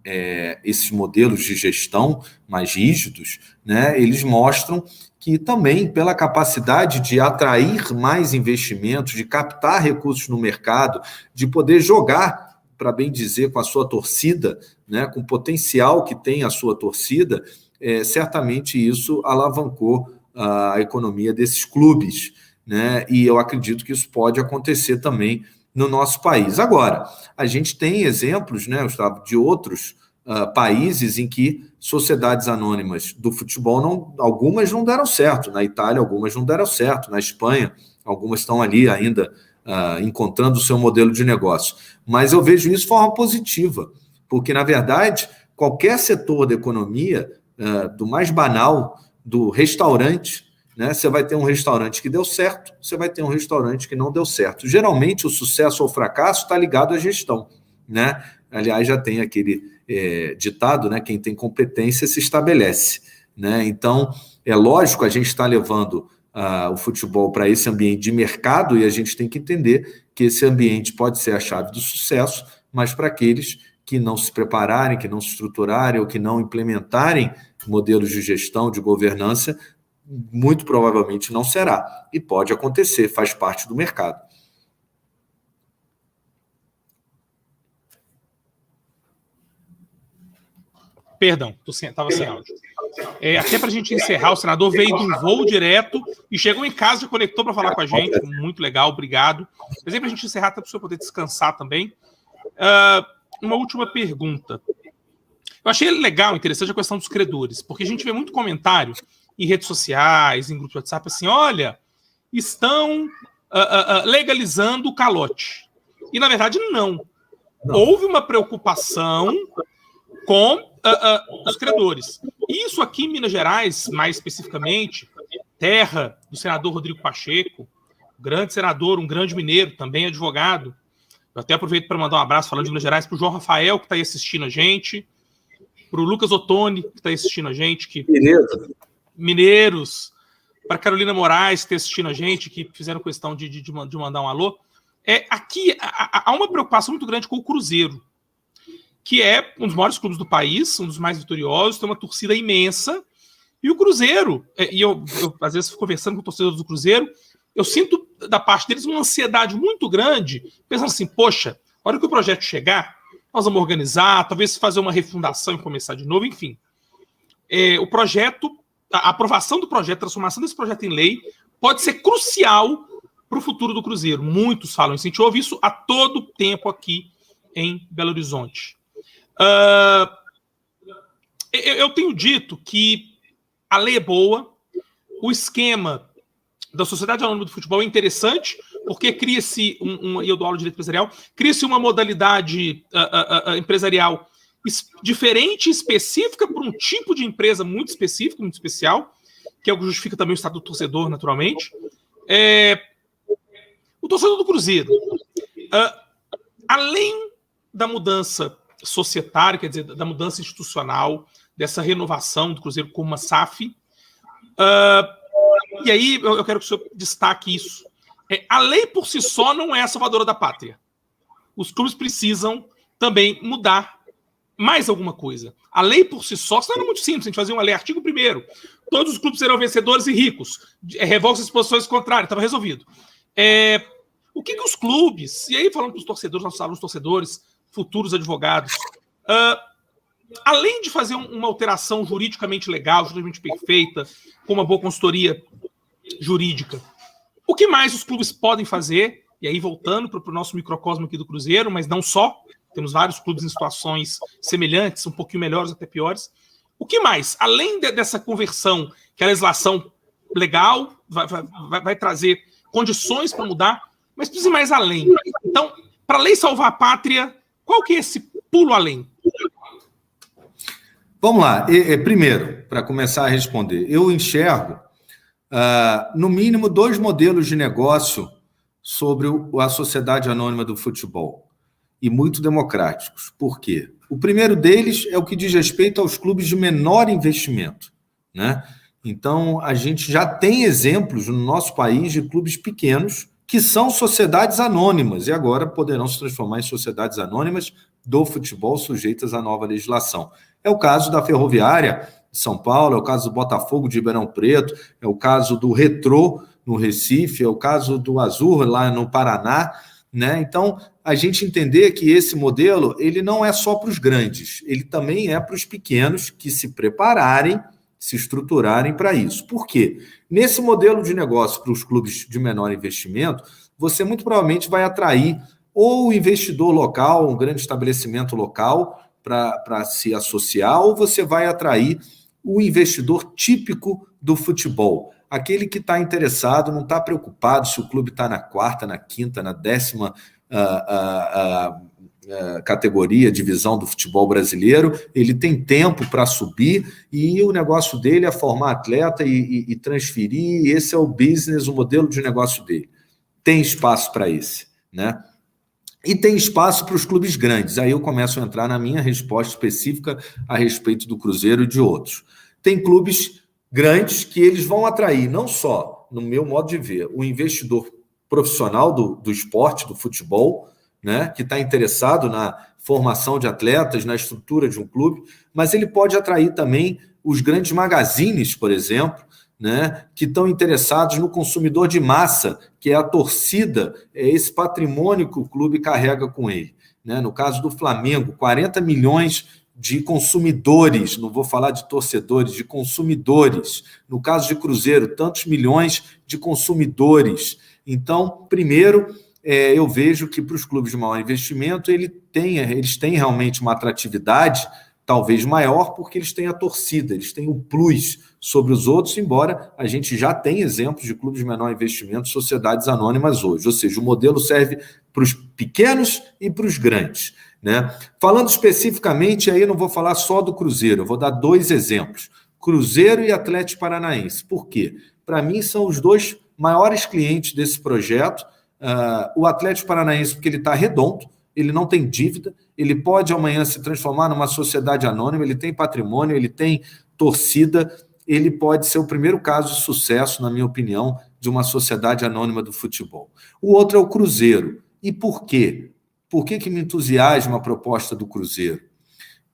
esses modelos de gestão mais rígidos, né, eles mostram que também, pela capacidade de atrair mais investimentos, de captar recursos no mercado, de poder jogar, para bem dizer, com a sua torcida, né, com o potencial que tem a sua torcida, certamente isso alavancou a economia desses clubes, né, e eu acredito que isso pode acontecer também no nosso país. Agora, a gente tem exemplos, né, Gustavo, de outros países em que sociedades anônimas do futebol, algumas não deram certo. Na Itália, algumas não deram certo. Na Espanha, algumas estão ali ainda encontrando o seu modelo de negócio. Mas eu vejo isso de forma positiva, porque, na verdade, qualquer setor da economia, do mais banal, do restaurante, né? Você vai ter um restaurante que deu certo, você vai ter um restaurante que não deu certo. Geralmente, o sucesso ou o fracasso está ligado à gestão, né? Aliás, já tem aquele ditado, né? Quem tem competência se estabelece, né? Então, é lógico, a gente está levando o futebol para esse ambiente de mercado e a gente tem que entender que esse ambiente pode ser a chave do sucesso, mas para aqueles que não se prepararem, que não se estruturarem ou que não implementarem modelos de gestão, de governança, muito provavelmente não será. E pode acontecer, faz parte do mercado. Perdão, estava sem áudio. Até para a gente encerrar, o senador veio de um voo direto e chegou em casa e conectou para falar com a gente. Muito legal, obrigado. Mas aí para a gente encerrar, para o senhor poder descansar também. Uma última pergunta. Eu achei legal, interessante a questão dos credores, porque a gente vê muito comentário em redes sociais, em grupos de WhatsApp, assim, olha, estão legalizando o calote. E, na verdade, não. Houve uma preocupação com os credores. Isso aqui em Minas Gerais, mais especificamente, terra do senador Rodrigo Pacheco, grande senador, um grande mineiro, também advogado. Eu até aproveito para mandar um abraço, falando de Minas Gerais, para o João Rafael, que está aí assistindo a gente, para o Lucas Ottoni, que está aí assistindo a gente, mineiros, para Carolina Moraes, que está assistindo a gente, que fizeram questão de mandar um alô. Aqui há uma preocupação muito grande com o Cruzeiro, que é um dos maiores clubes do país, um dos mais vitoriosos, tem uma torcida imensa, e o Cruzeiro, e eu às vezes conversando com torcedores do Cruzeiro, eu sinto da parte deles uma ansiedade muito grande, pensando assim, poxa, a hora que o projeto chegar, nós vamos organizar, talvez fazer uma refundação e começar de novo, enfim. O projeto, a aprovação do projeto, a transformação desse projeto em lei, pode ser crucial para o futuro do Cruzeiro. Muitos falam isso, a gente ouve isso a todo tempo aqui em Belo Horizonte. Eu tenho dito que a lei é boa, o esquema da Sociedade Anônima do Futebol é interessante, porque cria-se, e eu dou aula de direito empresarial, cria-se uma modalidade empresarial diferente, específica, para um tipo de empresa muito específico, muito especial, que é o que justifica também o estado do torcedor, naturalmente. O torcedor do Cruzeiro, além da mudança societária, quer dizer, da mudança institucional, dessa renovação do Cruzeiro como uma SAF, e aí eu quero que o senhor destaque isso. A lei por si só não é a salvadora da pátria. Os clubes precisam também mudar mais alguma coisa. A lei por si só, isso não é muito simples, a gente fazia uma lei, artigo 1º, todos os clubes serão vencedores e ricos, revoga as disposições contrárias, estava resolvido. O que os clubes, e aí falando para os torcedores, nossos alunos torcedores, futuros advogados, além de fazer uma alteração juridicamente legal, juridicamente perfeita, com uma boa consultoria jurídica, o que mais os clubes podem fazer? E aí voltando para o nosso microcosmo aqui do Cruzeiro, mas não só, temos vários clubes em situações semelhantes, um pouquinho melhores, até piores. O que mais? Além dessa conversão, que a legislação legal vai trazer condições para mudar, mas precisa ir mais além. Então, para a lei salvar a pátria, qual que é esse pulo além? Vamos lá. Primeiro, para começar a responder, eu enxergo, no mínimo, 2 modelos de negócio sobre a Sociedade Anônima do Futebol, e muito democráticos. Por quê? O primeiro deles é o que diz respeito aos clubes de menor investimento, né? Então, a gente já tem exemplos no nosso país de clubes pequenos que são sociedades anônimas e agora poderão se transformar em sociedades anônimas do futebol sujeitas à nova legislação. É o caso da Ferroviária de São Paulo, é o caso do Botafogo de Ribeirão Preto, é o caso do Retrô no Recife, é o caso do Azul lá no Paraná, né? Então, a gente entender que esse modelo ele não é só para os grandes, ele também é para os pequenos que se prepararem, se estruturarem para isso. Por quê? Nesse modelo de negócio para os clubes de menor investimento, você muito provavelmente vai atrair ou o investidor local, um grande estabelecimento local para se associar, ou você vai atrair o investidor típico do futebol, aquele que está interessado, não está preocupado se o clube está na 4ª, na 5ª, na 10ª categoria, divisão do futebol brasileiro, ele tem tempo para subir e o negócio dele é formar atleta e transferir, esse é o business, o modelo de negócio dele. Tem espaço para esse, né? E tem espaço para os clubes grandes. Aí eu começo a entrar na minha resposta específica a respeito do Cruzeiro e de outros. Tem clubes grandes que eles vão atrair, não só, no meu modo de ver, o investidor profissional do esporte, do futebol, né, que está interessado na formação de atletas, na estrutura de um clube, mas ele pode atrair também os grandes magazines, por exemplo, né, que estão interessados no consumidor de massa, que é a torcida, é esse patrimônio que o clube carrega com ele. Né? No caso do Flamengo, 40 milhões de consumidores, não vou falar de torcedores, de consumidores. No caso de Cruzeiro, tantos milhões de consumidores. Então, primeiro, eu vejo que para os clubes de maior investimento, eles têm realmente uma atratividade talvez maior, porque eles têm a torcida, eles têm o plus sobre os outros, embora a gente já tenha exemplos de clubes de menor investimento, sociedades anônimas hoje. Ou seja, o modelo serve para os pequenos e para os grandes. Né? Falando especificamente, aí eu não vou falar só do Cruzeiro, eu vou dar 2 exemplos. Cruzeiro e Atlético Paranaense. Por quê? Para mim, são os 2 maiores clientes desse projeto. O Atlético Paranaense, porque ele está redondo, ele não tem dívida, ele pode amanhã se transformar numa sociedade anônima, ele tem patrimônio, ele tem torcida, ele pode ser o primeiro caso de sucesso, na minha opinião, de uma sociedade anônima do futebol. O outro é o Cruzeiro. E por quê? Por que me entusiasma a proposta do Cruzeiro?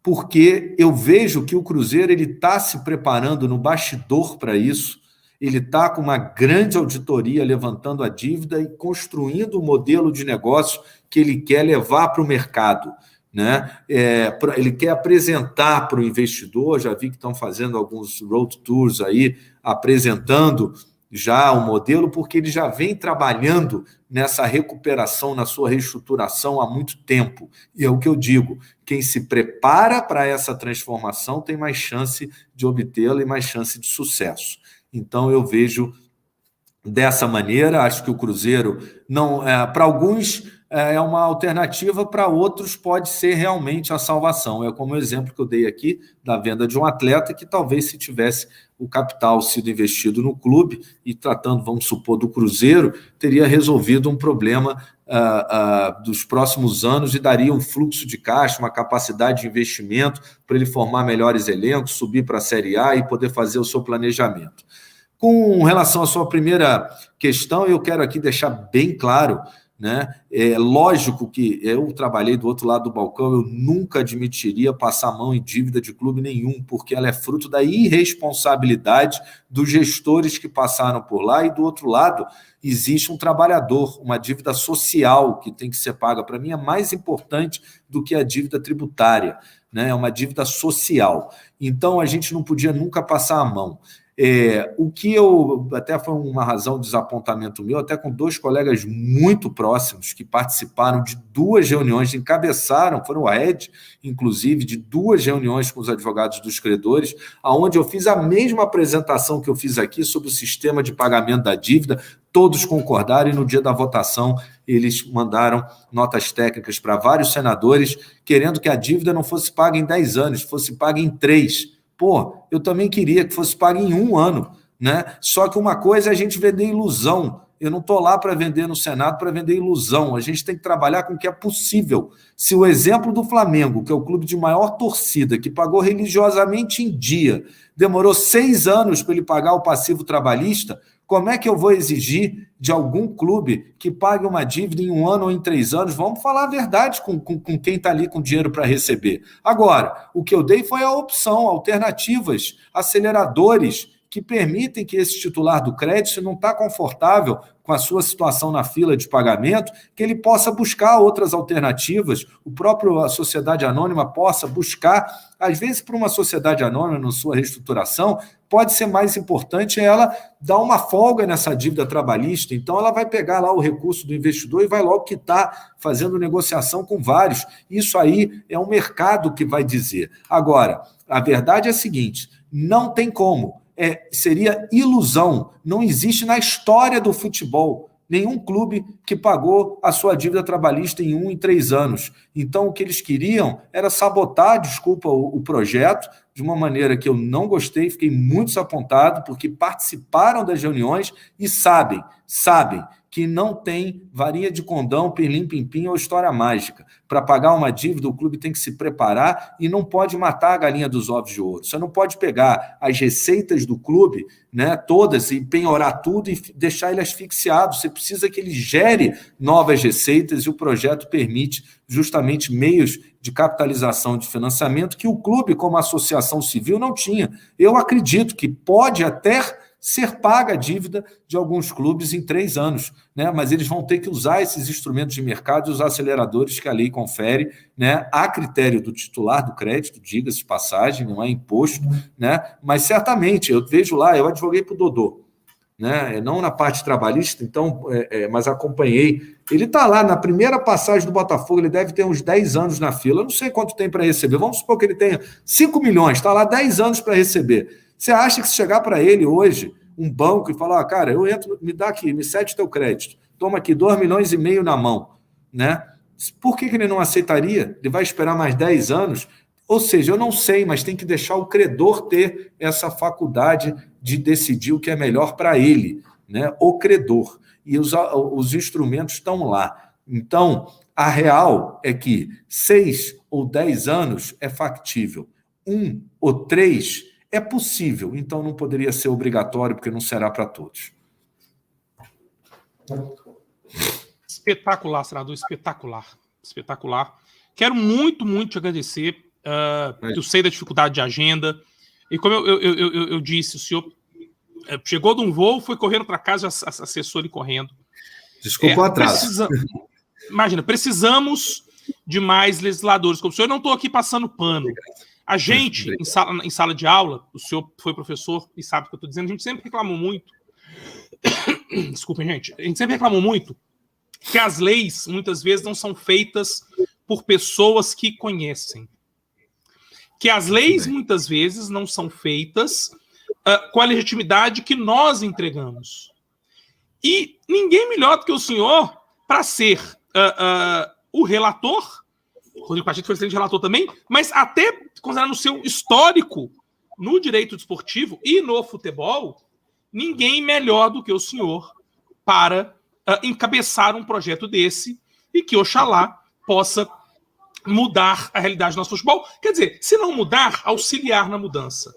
Porque eu vejo que o Cruzeiro está se preparando no bastidor para isso, ele está com uma grande auditoria levantando a dívida e construindo o modelo de negócio que ele quer levar para o mercado. Né? Ele quer apresentar para o investidor, já vi que estão fazendo alguns road tours aí, apresentando já o modelo, porque ele já vem trabalhando nessa recuperação, na sua reestruturação há muito tempo. E é o que eu digo, quem se prepara para essa transformação tem mais chance de obtê-la e mais chance de sucesso. Então, eu vejo dessa maneira, acho que o Cruzeiro, não, para alguns, é uma alternativa, para outros pode ser realmente a salvação. É como o exemplo que eu dei aqui da venda de um atleta que talvez se tivesse o capital sido investido no clube e tratando, vamos supor, do Cruzeiro, teria resolvido um problema dos próximos anos e daria um fluxo de caixa, uma capacidade de investimento para ele formar melhores elencos, subir para a Série A e poder fazer o seu planejamento. Com relação à sua primeira questão, eu quero aqui deixar bem claro, né? É lógico que eu trabalhei do outro lado do balcão, eu nunca admitiria passar a mão em dívida de clube nenhum, porque ela é fruto da irresponsabilidade dos gestores que passaram por lá, e do outro lado existe um trabalhador, uma dívida social que tem que ser paga. Para mim é mais importante do que a dívida tributária, né? É uma dívida social. Então a gente não podia nunca passar a mão. O que até foi uma razão de desapontamento meu, até com 2 colegas muito próximos que participaram de 2 reuniões, encabeçaram, foram o head, inclusive, de 2 reuniões com os advogados dos credores, onde eu fiz a mesma apresentação que eu fiz aqui sobre o sistema de pagamento da dívida, todos concordaram, e no dia da votação eles mandaram notas técnicas para vários senadores, querendo que a dívida não fosse paga em 10 anos, fosse paga em 3. Pô, eu também queria que fosse pago em 1 ano, né? Só que uma coisa é a gente vender ilusão. Eu não estou lá para vender no Senado, para vender ilusão. A gente tem que trabalhar com o que é possível. Se o exemplo do Flamengo, que é o clube de maior torcida, que pagou religiosamente em dia, demorou 6 anos para ele pagar o passivo trabalhista, como é que eu vou exigir de algum clube que pague uma dívida em 1 ano ou em 3 anos? Vamos falar a verdade com quem está ali com dinheiro para receber. Agora, o que eu dei foi a opção, alternativas, aceleradores, que permitem que esse titular do crédito, se não está confortável com a sua situação na fila de pagamento, que ele possa buscar outras alternativas, a sociedade anônima possa buscar, às vezes para uma sociedade anônima, na sua reestruturação, pode ser mais importante ela dar uma folga nessa dívida trabalhista, então ela vai pegar lá o recurso do investidor e vai logo quitar, fazendo negociação com vários. Isso aí é um mercado que vai dizer. Agora, a verdade é a seguinte, não tem como. Seria ilusão, não existe na história do futebol, nenhum clube que pagou a sua dívida trabalhista em 3 anos. Então, o que eles queriam era sabotar, desculpa, o projeto, de uma maneira que eu não gostei, fiquei muito desapontado, porque participaram das reuniões e sabem que não tem varinha de condão, pirlim-pim-pim ou história mágica. Para pagar uma dívida, o clube tem que se preparar e não pode matar a galinha dos ovos de ouro. Você não pode pegar as receitas do clube, né, todas, e penhorar tudo e deixar ele asfixiado. Você precisa que ele gere novas receitas e o projeto permite justamente meios de capitalização de financiamento que o clube, como associação civil, não tinha. Eu acredito que pode até ser paga a dívida de alguns clubes em 3 anos, né? Mas eles vão ter que usar esses instrumentos de mercado e os aceleradores que a lei confere, né? A critério do titular do crédito, diga-se de passagem, não é imposto, né? Mas certamente, eu vejo lá, eu advoguei para o Dodô, né? Não na parte trabalhista, então, mas acompanhei. Ele está lá na primeira passagem do Botafogo, ele deve ter uns 10 anos na fila, eu não sei quanto tem para receber, vamos supor que ele tenha 5 milhões, está lá 10 anos para receber. Você acha que se chegar para ele hoje, um banco, e falar, cara, eu entro, me dá aqui, me cede teu crédito, toma aqui 2,5 milhões na mão, né? Por que ele não aceitaria? Ele vai esperar mais 10 anos? Ou seja, eu não sei, mas tem que deixar o credor ter essa faculdade de decidir o que é melhor para ele, né? O credor. E os instrumentos estão lá. Então, a real é que 6 ou 10 anos é factível. 1 ou 3 é possível, então não poderia ser obrigatório, porque não será para todos. Espetacular, senador, espetacular. Quero muito te agradecer, eu sei da dificuldade de agenda, e como eu disse, o senhor chegou de um voo, foi correndo para casa, assessor ele correndo. Desculpa o atraso. Imagina, precisamos de mais legisladores como o senhor. Eu não estou aqui passando pano. A gente, em sala de aula, o senhor foi professor e sabe o que eu estou dizendo, a gente sempre reclamou muito. Desculpem, gente. A gente sempre reclamou muito que as leis, muitas vezes, não são feitas por pessoas que conhecem. Que as leis, muitas vezes, não são feitas com a legitimidade que nós entregamos. E ninguém melhor do que o senhor para ser o relator. Rodrigo Pacheco foi excelente relator também, mas até considerando o seu histórico no direito desportivo e no futebol, ninguém melhor do que o senhor para encabeçar um projeto desse e que, oxalá, possa mudar a realidade do nosso futebol. Quer dizer, se não mudar, auxiliar na mudança.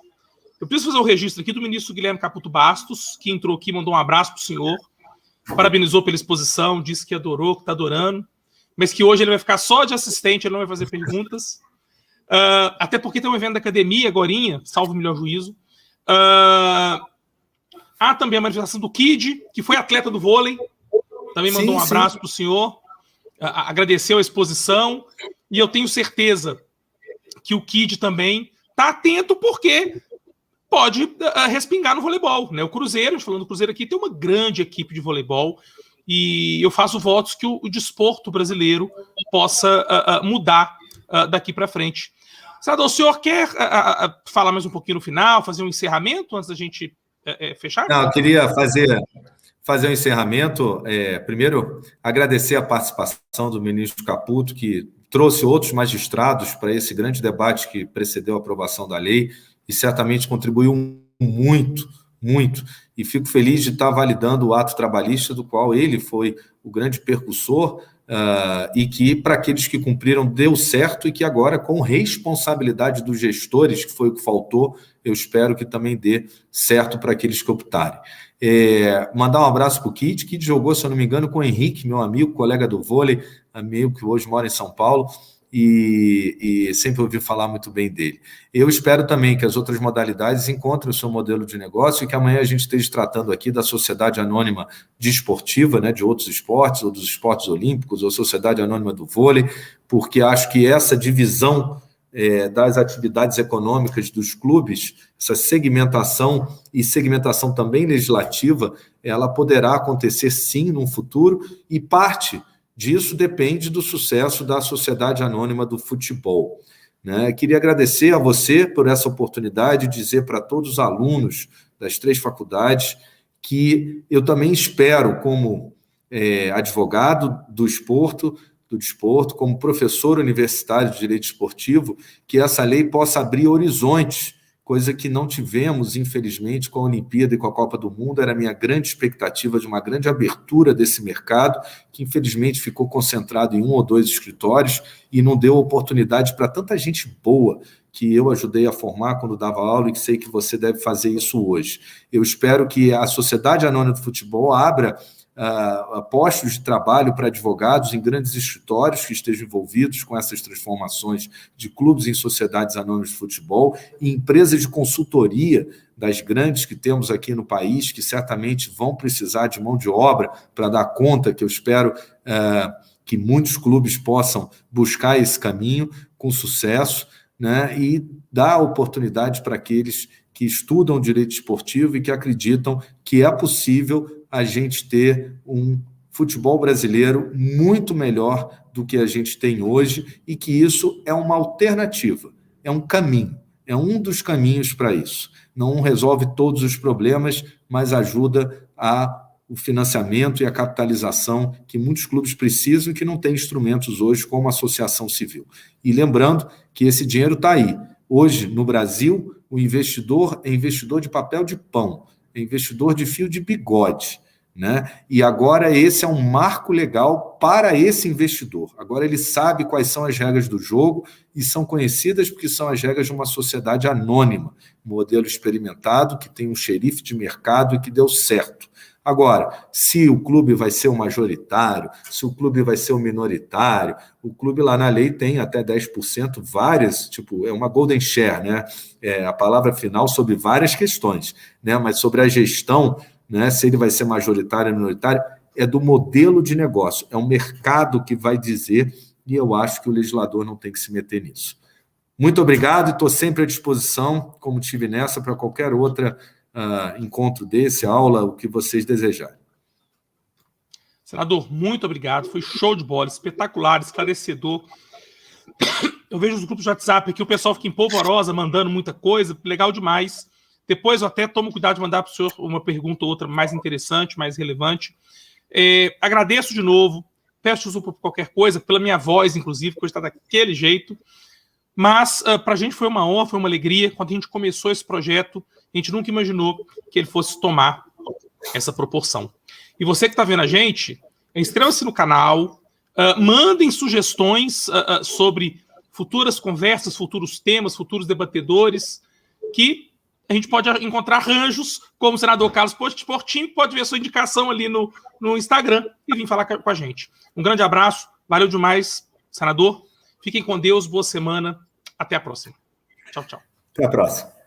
Eu preciso fazer o registro aqui do ministro Guilherme Caputo Bastos, que entrou aqui, mandou um abraço para o senhor, parabenizou pela exposição, disse que adorou, que está adorando, mas que hoje ele vai ficar só de assistente, ele não vai fazer perguntas. Até porque tem um evento da academia, agorinha, salvo o melhor juízo. Há também a manifestação do Kid, que foi atleta do vôlei, também mandou um abraço para o senhor, agradeceu a exposição, e eu tenho certeza que o Kid também está atento, porque pode respingar no voleibol, né? O Cruzeiro, falando do Cruzeiro aqui, tem uma grande equipe de voleibol, e eu faço votos que o desporto brasileiro possa mudar daqui para frente. Senador, o senhor quer falar mais um pouquinho no final, fazer um encerramento antes da gente fechar? Não, eu queria fazer um encerramento. Primeiro, agradecer a participação do ministro Caputo, que trouxe outros magistrados para esse grande debate que precedeu a aprovação da lei e certamente contribuiu muito. E fico feliz de estar validando o ato trabalhista, do qual ele foi o grande percussor, e que, para aqueles que cumpriram, deu certo, e que agora, com responsabilidade dos gestores, que foi o que faltou, eu espero que também dê certo para aqueles que optarem. Mandar um abraço para o Kid, que jogou, se eu não me engano, com o Henrique, meu amigo, colega do vôlei, amigo que hoje mora em São Paulo, e sempre ouvi falar muito bem dele. Eu espero também que as outras modalidades encontrem o seu modelo de negócio e que amanhã a gente esteja tratando aqui da Sociedade Anônima Desportiva, né, de outros esportes, ou dos esportes olímpicos, ou Sociedade Anônima do Vôlei, porque acho que essa divisão das atividades econômicas dos clubes, essa segmentação e segmentação também legislativa, ela poderá acontecer sim no futuro, e parte disso depende do sucesso da Sociedade Anônima do Futebol, né? Queria agradecer a você por essa oportunidade, dizer para todos os alunos das 3 faculdades que eu também espero, como advogado do desporto, como professor universitário de direito esportivo, que essa lei possa abrir horizontes, coisa que não tivemos, infelizmente, com a Olimpíada e com a Copa do Mundo. Era a minha grande expectativa de uma grande abertura desse mercado, que infelizmente ficou concentrado em 1 ou 2 escritórios e não deu oportunidade para tanta gente boa que eu ajudei a formar quando dava aula e que sei que você deve fazer isso hoje. Eu espero que a Sociedade Anônima do Futebol abra postos de trabalho para advogados em grandes escritórios que estejam envolvidos com essas transformações de clubes em sociedades anônimas de futebol e empresas de consultoria das grandes que temos aqui no país, que certamente vão precisar de mão de obra para dar conta, que eu espero que muitos clubes possam buscar esse caminho com sucesso, né, e dar oportunidade para aqueles que estudam direito esportivo e que acreditam que é possível a gente ter um futebol brasileiro muito melhor do que a gente tem hoje e que isso é uma alternativa, é um caminho, é um dos caminhos para isso. Não resolve todos os problemas, mas ajuda o financiamento e a capitalização que muitos clubes precisam e que não têm instrumentos hoje como a associação civil. E lembrando que esse dinheiro está aí. Hoje, no Brasil, o investidor é investidor de papel de pão, é investidor de fio de bigode, né? E agora esse é um marco legal para esse investidor. Agora ele sabe quais são as regras do jogo e são conhecidas porque são as regras de uma sociedade anônima, modelo experimentado que tem um xerife de mercado e que deu certo. Agora, se o clube vai ser o majoritário, se o clube vai ser o minoritário, o clube lá na lei tem até 10%, várias, é uma golden share, né? É a palavra final sobre várias questões, né? Mas sobre a gestão, né? Se ele vai ser majoritário ou minoritário, é do modelo de negócio, é um mercado que vai dizer, e eu acho que o legislador não tem que se meter nisso. Muito obrigado e estou sempre à disposição, como tive nessa, para qualquer outra encontro desse, aula, o que vocês desejarem. Senador, muito obrigado. Foi show de bola, espetacular, esclarecedor. Eu vejo os grupos de WhatsApp aqui, o pessoal fica em polvorosa, mandando muita coisa, legal demais. Depois eu até tomo cuidado de mandar para o senhor uma pergunta ou outra mais interessante, mais relevante. Agradeço de novo, peço desculpa por qualquer coisa, pela minha voz, inclusive, que hoje está daquele jeito. Mas para a gente foi uma honra, foi uma alegria. Quando a gente começou esse projeto, a gente nunca imaginou que ele fosse tomar essa proporção. E você que está vendo a gente, inscreva-se no canal, mandem sugestões sobre futuras conversas, futuros temas, futuros debatedores, que a gente pode encontrar arranjos, como o senador Carlos Portinho, pode ver a sua indicação ali no Instagram e vir falar com a gente. Um grande abraço, valeu demais, senador. Fiquem com Deus, boa semana, até a próxima. Tchau, tchau. Até a próxima.